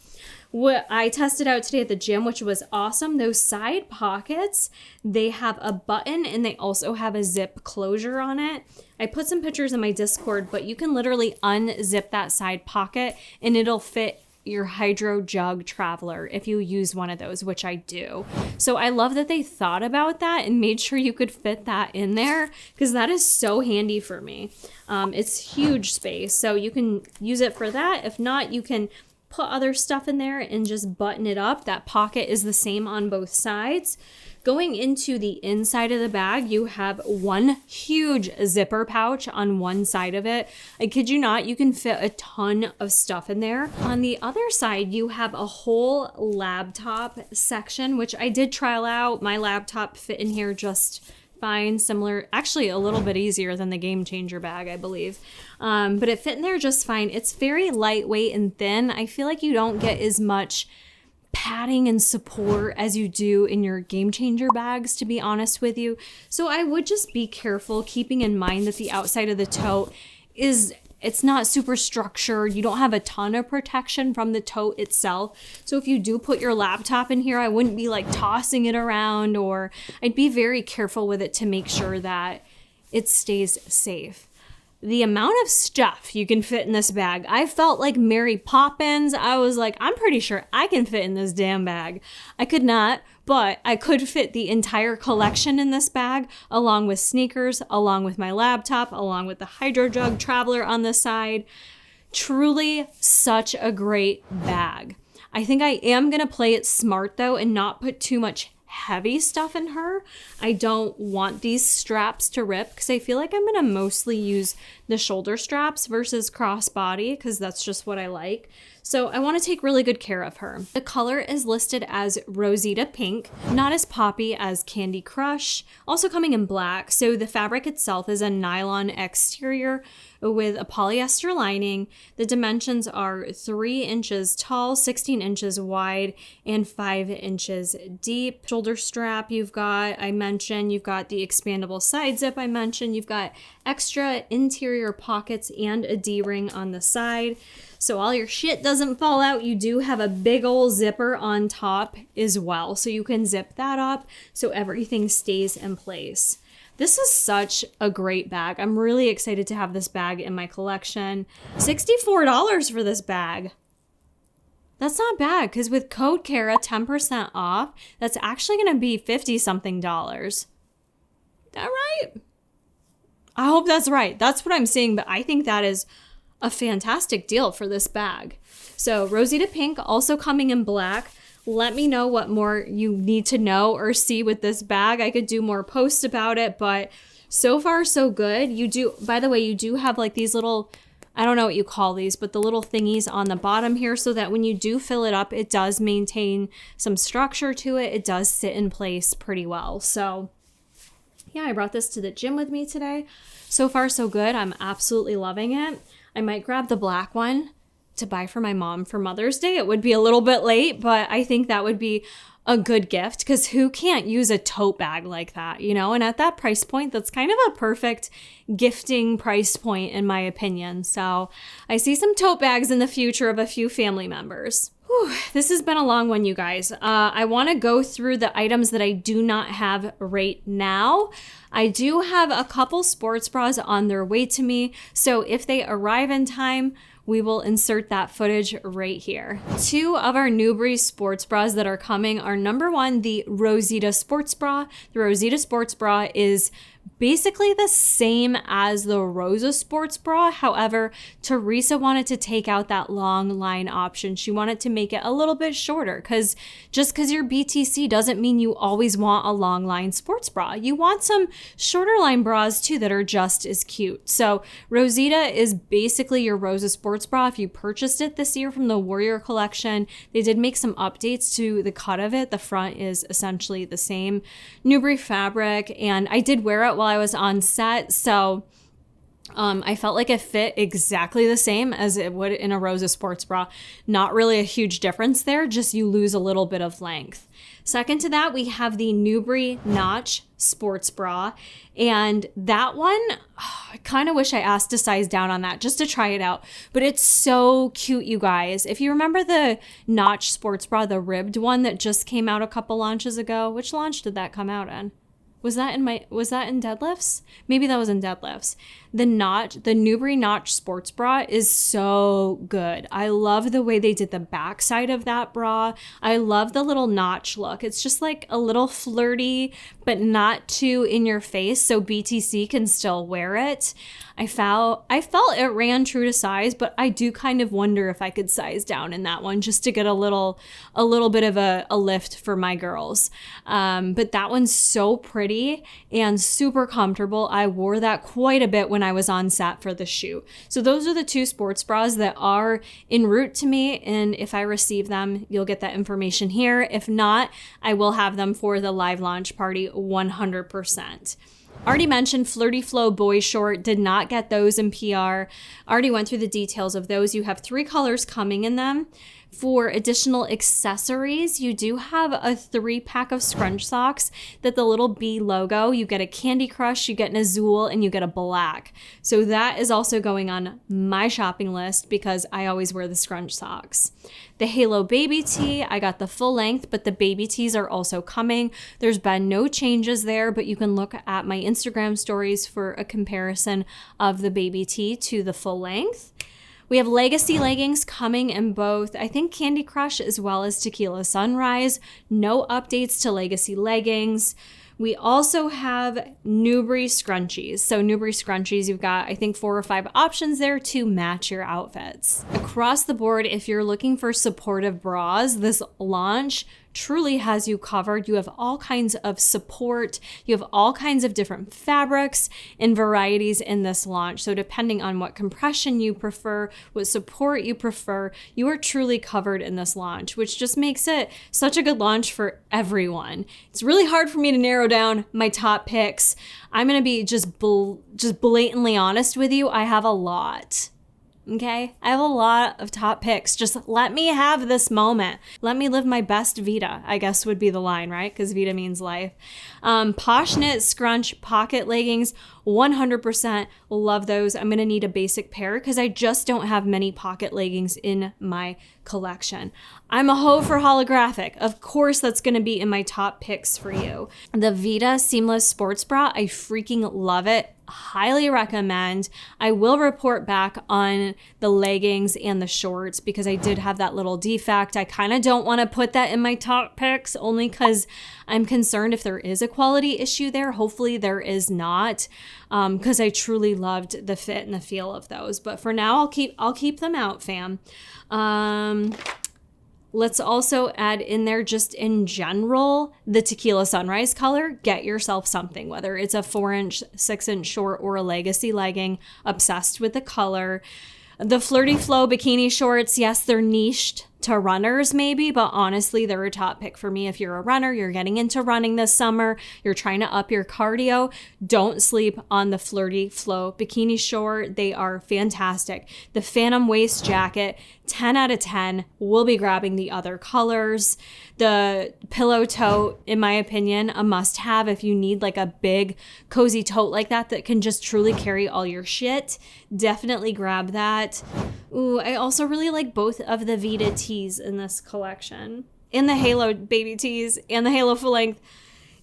What I tested out today at the gym, which was awesome, those side pockets, they have a button and they also have a zip closure on it. I put some pictures in my Discord, but you can literally unzip that side pocket and it'll fit your hydro jug traveler if you use one of those, which I do. So I love that they thought about that and made sure you could fit that in there, because that is so handy for me. It's huge space, so you can use it for that. If not, you can put other stuff in there and just button it up. That pocket is the same on both sides. Going into the inside of the bag, you have one huge zipper pouch on one side of it. I kid you not, you can fit a ton of stuff in there. On the other side, you have a whole laptop section, which I did trial out. My laptop fit in here just fine, similar, actually a little bit easier than the Game Changer bag, I believe. But it fit in there just fine. It's very lightweight and thin. I feel like you don't get as much padding and support as you do in your Game Changer bags, to be honest with you. So I would just be careful, keeping in mind that the outside of the tote it's not super structured. You don't have a ton of protection from the tote itself. So if you do put your laptop in here, I wouldn't be like tossing it around, or I'd be very careful with it to make sure that it stays safe. The amount of stuff you can fit in this bag, I felt like Mary Poppins. I was like, I'm pretty sure I can fit in this damn bag. I could not, but I could fit the entire collection in this bag, along with sneakers, along with my laptop, along with the Hydro Jug Traveler on the side. Truly such a great bag. I think I am gonna play it smart though and not put too much heavy stuff in her. I don't want these straps to rip because I feel like I'm gonna mostly use the shoulder straps versus crossbody, because that's just what I like. So I want to take really good care of her. The color is listed as Rosita Pink, not as poppy as Candy Crush, also coming in black. So the fabric itself is a nylon exterior with a polyester lining. The dimensions are 3 inches tall, 16 inches wide, and 5 inches deep. Shoulder strap I mentioned. You've got the expandable side zip I mentioned. You've got extra interior pockets and a D-ring on the side. So all your shit doesn't fall out. You do have a big old zipper on top as well. So you can zip that up so everything stays in place. This is such a great bag. I'm really excited to have this bag in my collection. $64 for this bag. That's not bad, because with code Kara 10% off, that's actually going to be $50-something. That right? I hope that's right. That's what I'm seeing, but I think that is a fantastic deal for this bag. So Rosita Pink also coming in black. Let me know what more you need to know or see with this bag. I could do more posts about it, but so far so good. By the way, you do have like these little, I don't know what you call these, but the little thingies on the bottom here so that when you do fill it up, it does maintain some structure to it. It does sit in place pretty well. So yeah, I brought this to the gym with me today. So far so good. I'm absolutely loving it. I might grab the black one to buy for my mom for Mother's Day. It would be a little bit late, but I think that would be a good gift, because who can't use a tote bag like that, you know? And at that price point, that's kind of a perfect gifting price point in my opinion. So I see some tote bags in the future of a few family members. Whew, this has been a long one, you guys. I want to go through the items that I do not have right now. I do have a couple sports bras on their way to me, so if they arrive in time, we will insert that footage right here. 2 of our Nubre sports bras that are coming are number 1, the Rosita Sports Bra. The Rosita Sports Bra is basically the same as the Rosa Sports Bra. However, Teresa wanted to take out that long line option. She wanted to make it a little bit shorter, because just because you're BTC doesn't mean you always want a long line sports bra. You want some shorter line bras too that are just as cute. So Rosita is basically your Rosa Sports Bra. If you purchased it this year from the Warrior collection, they did make some updates to the cut of it. The front is essentially the same Nubre fabric, and I did wear it while I was on set, so I felt like it fit exactly the same as it would in a Rosa Sports Bra. Not really a huge difference there, just you lose a little bit of length. Second to that, we have the Nubre Notch Sports Bra, and that one, I kind of wish I asked to size down on that just to try it out, but it's so cute, you guys. If you remember the Notch Sports Bra, the ribbed one that just came out a couple launches ago, which launch did that come out in? Was that in deadlifts? Maybe that was in deadlifts. The Nubre Notch Sports Bra is so good. I love the way they did the backside of that bra. I love the little notch look. It's just like a little flirty, but not too in your face, so BTC can still wear it. I felt it ran true to size, but I do kind of wonder if I could size down in that one just to get a little bit of a lift for my girls. But that one's so pretty and super comfortable. I wore that quite a bit when I was on set for the shoot. So those are the 2 sports bras that are en route to me, and if I receive them, you'll get that information here. If not, I will have them for the live launch party 100%. Already mentioned Flirty Flow Boyshort, did not get those in PR. Already went through the details of those. You have 3 colors coming in them. For additional accessories, you do have a 3-pack of Scrunch Socks that the little B logo, you get a Candy Crush, you get an Azul, and you get a black. So that is also going on my shopping list because I always wear the Scrunch Socks. The Halo Baby Tee, I got the full length, but the baby tees are also coming. There's been no changes there, but you can look at my Instagram stories for a comparison of the baby tee to the full length. We have Legacy leggings coming in both, I think, Candy Crush as well as Tequila Sunrise. No updates to Legacy leggings. We also have Nubre Scrunchies. So Nubre Scrunchies, you've got, I think, 4 or 5 options there to match your outfits. Across the board, if you're looking for supportive bras, this launch truly has you covered. You have all kinds of support. You have all kinds of different fabrics and varieties in this launch. So depending on what compression you prefer, what support you prefer, you are truly covered in this launch, which just makes it such a good launch for everyone. It's really hard for me to narrow down my top picks. I'm going to be just blatantly honest with you. I have a lot. Okay, I have a lot of top picks. Just let me have this moment. Let me live my best Vida, I guess would be the line, right? Because Vida means life. Poshknit Scrunch pocket leggings, 100% love those. I'm gonna need a basic pair because I just don't have many pocket leggings in my collection. I'm a hoe for holographic. Of course, that's gonna be in my top picks for you. The Vida Seamless Sports Bra, I freaking love it. Highly recommend. I will report back on the leggings and the shorts because I did have that little defect. I kind of don't want to put that in my top picks only because I'm concerned if there is a quality issue there. Hopefully there is not, because I truly loved the fit and the feel of those. But for now, I'll keep them out, fam. Let's also add in there, just in general, the Tequila Sunrise color. Get yourself something, whether it's a 4-inch, 6-inch short, or a legacy legging. Obsessed with the color. The Flirty Flow bikini shorts, yes, they're niched to runners maybe, but honestly, they're a top pick for me. If you're a runner, you're getting into running this summer, you're trying to up your cardio, don't sleep on the Flirty Flow bikini short. They are fantastic. The Phantom waist jacket, 10 out of 10. We'll be grabbing the other colors. The pillow tote, in my opinion, a must-have if you need like a big cozy tote like that can just truly carry all your shit. Definitely grab that. Ooh, I also really like both of the Vida tees in this collection. And the Halo baby tees and the Halo full length.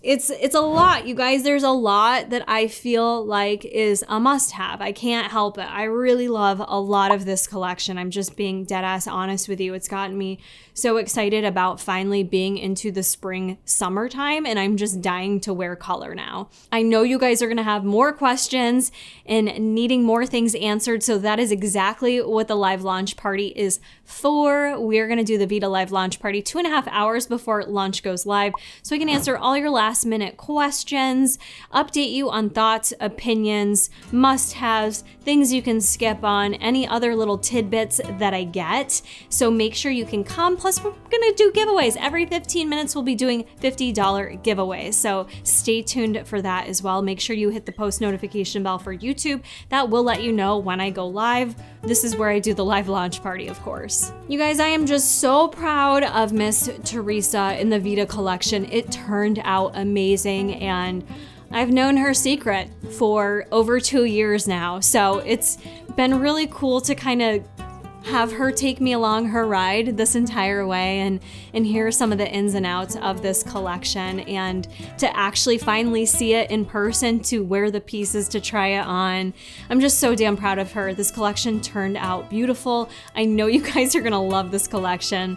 It's a lot, you guys. There's a lot that I feel like is a must-have. I can't help it. I really love a lot of this collection. I'm just being dead-ass honest with you. It's gotten me so excited about finally being into the spring summertime, and I'm just dying to wear color now. I know you guys are going to have more questions and needing more things answered, so that is exactly what the live launch party is for. We're going to do the Vida live launch party 2.5 hours before launch goes live, so we can answer all your last minute questions, update you on thoughts, opinions, must-haves, things you can skip on, any other little tidbits that I get. So make sure you can come. Plus, we're gonna do giveaways. Every 15 minutes, we'll be doing $50 giveaways. So stay tuned for that as well. Make sure you hit the post notification bell for YouTube. That will let you know when I go live. This is where I do the live launch party, of course. You guys, I am just so proud of Miss Teresa in the Vida collection. It turned out amazing, and I've known her secret for over 2 years now. So it's been really cool to kind of have her take me along her ride this entire way and hear some of the ins and outs of this collection, and to actually finally see it in person, to wear the pieces, to try it on. I'm just so damn proud of her. This collection turned out beautiful. I know you guys are gonna love this collection.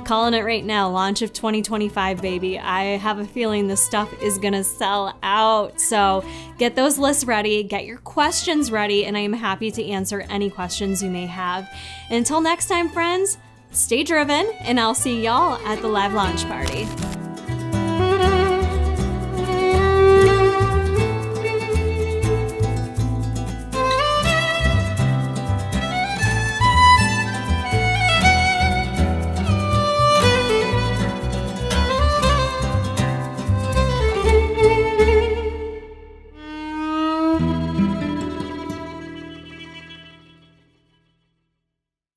Calling it right now, launch of 2025, baby. I have a feeling this stuff is gonna sell out. So get those lists ready, get your questions ready, and I am happy to answer any questions you may have. Until next time, friends, stay driven, and I'll see y'all at the live launch party.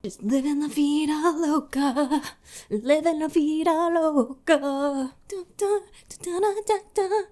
Just living la vida loca, living la vida loca. Dun, dun, dun, dun, dun, dun, dun.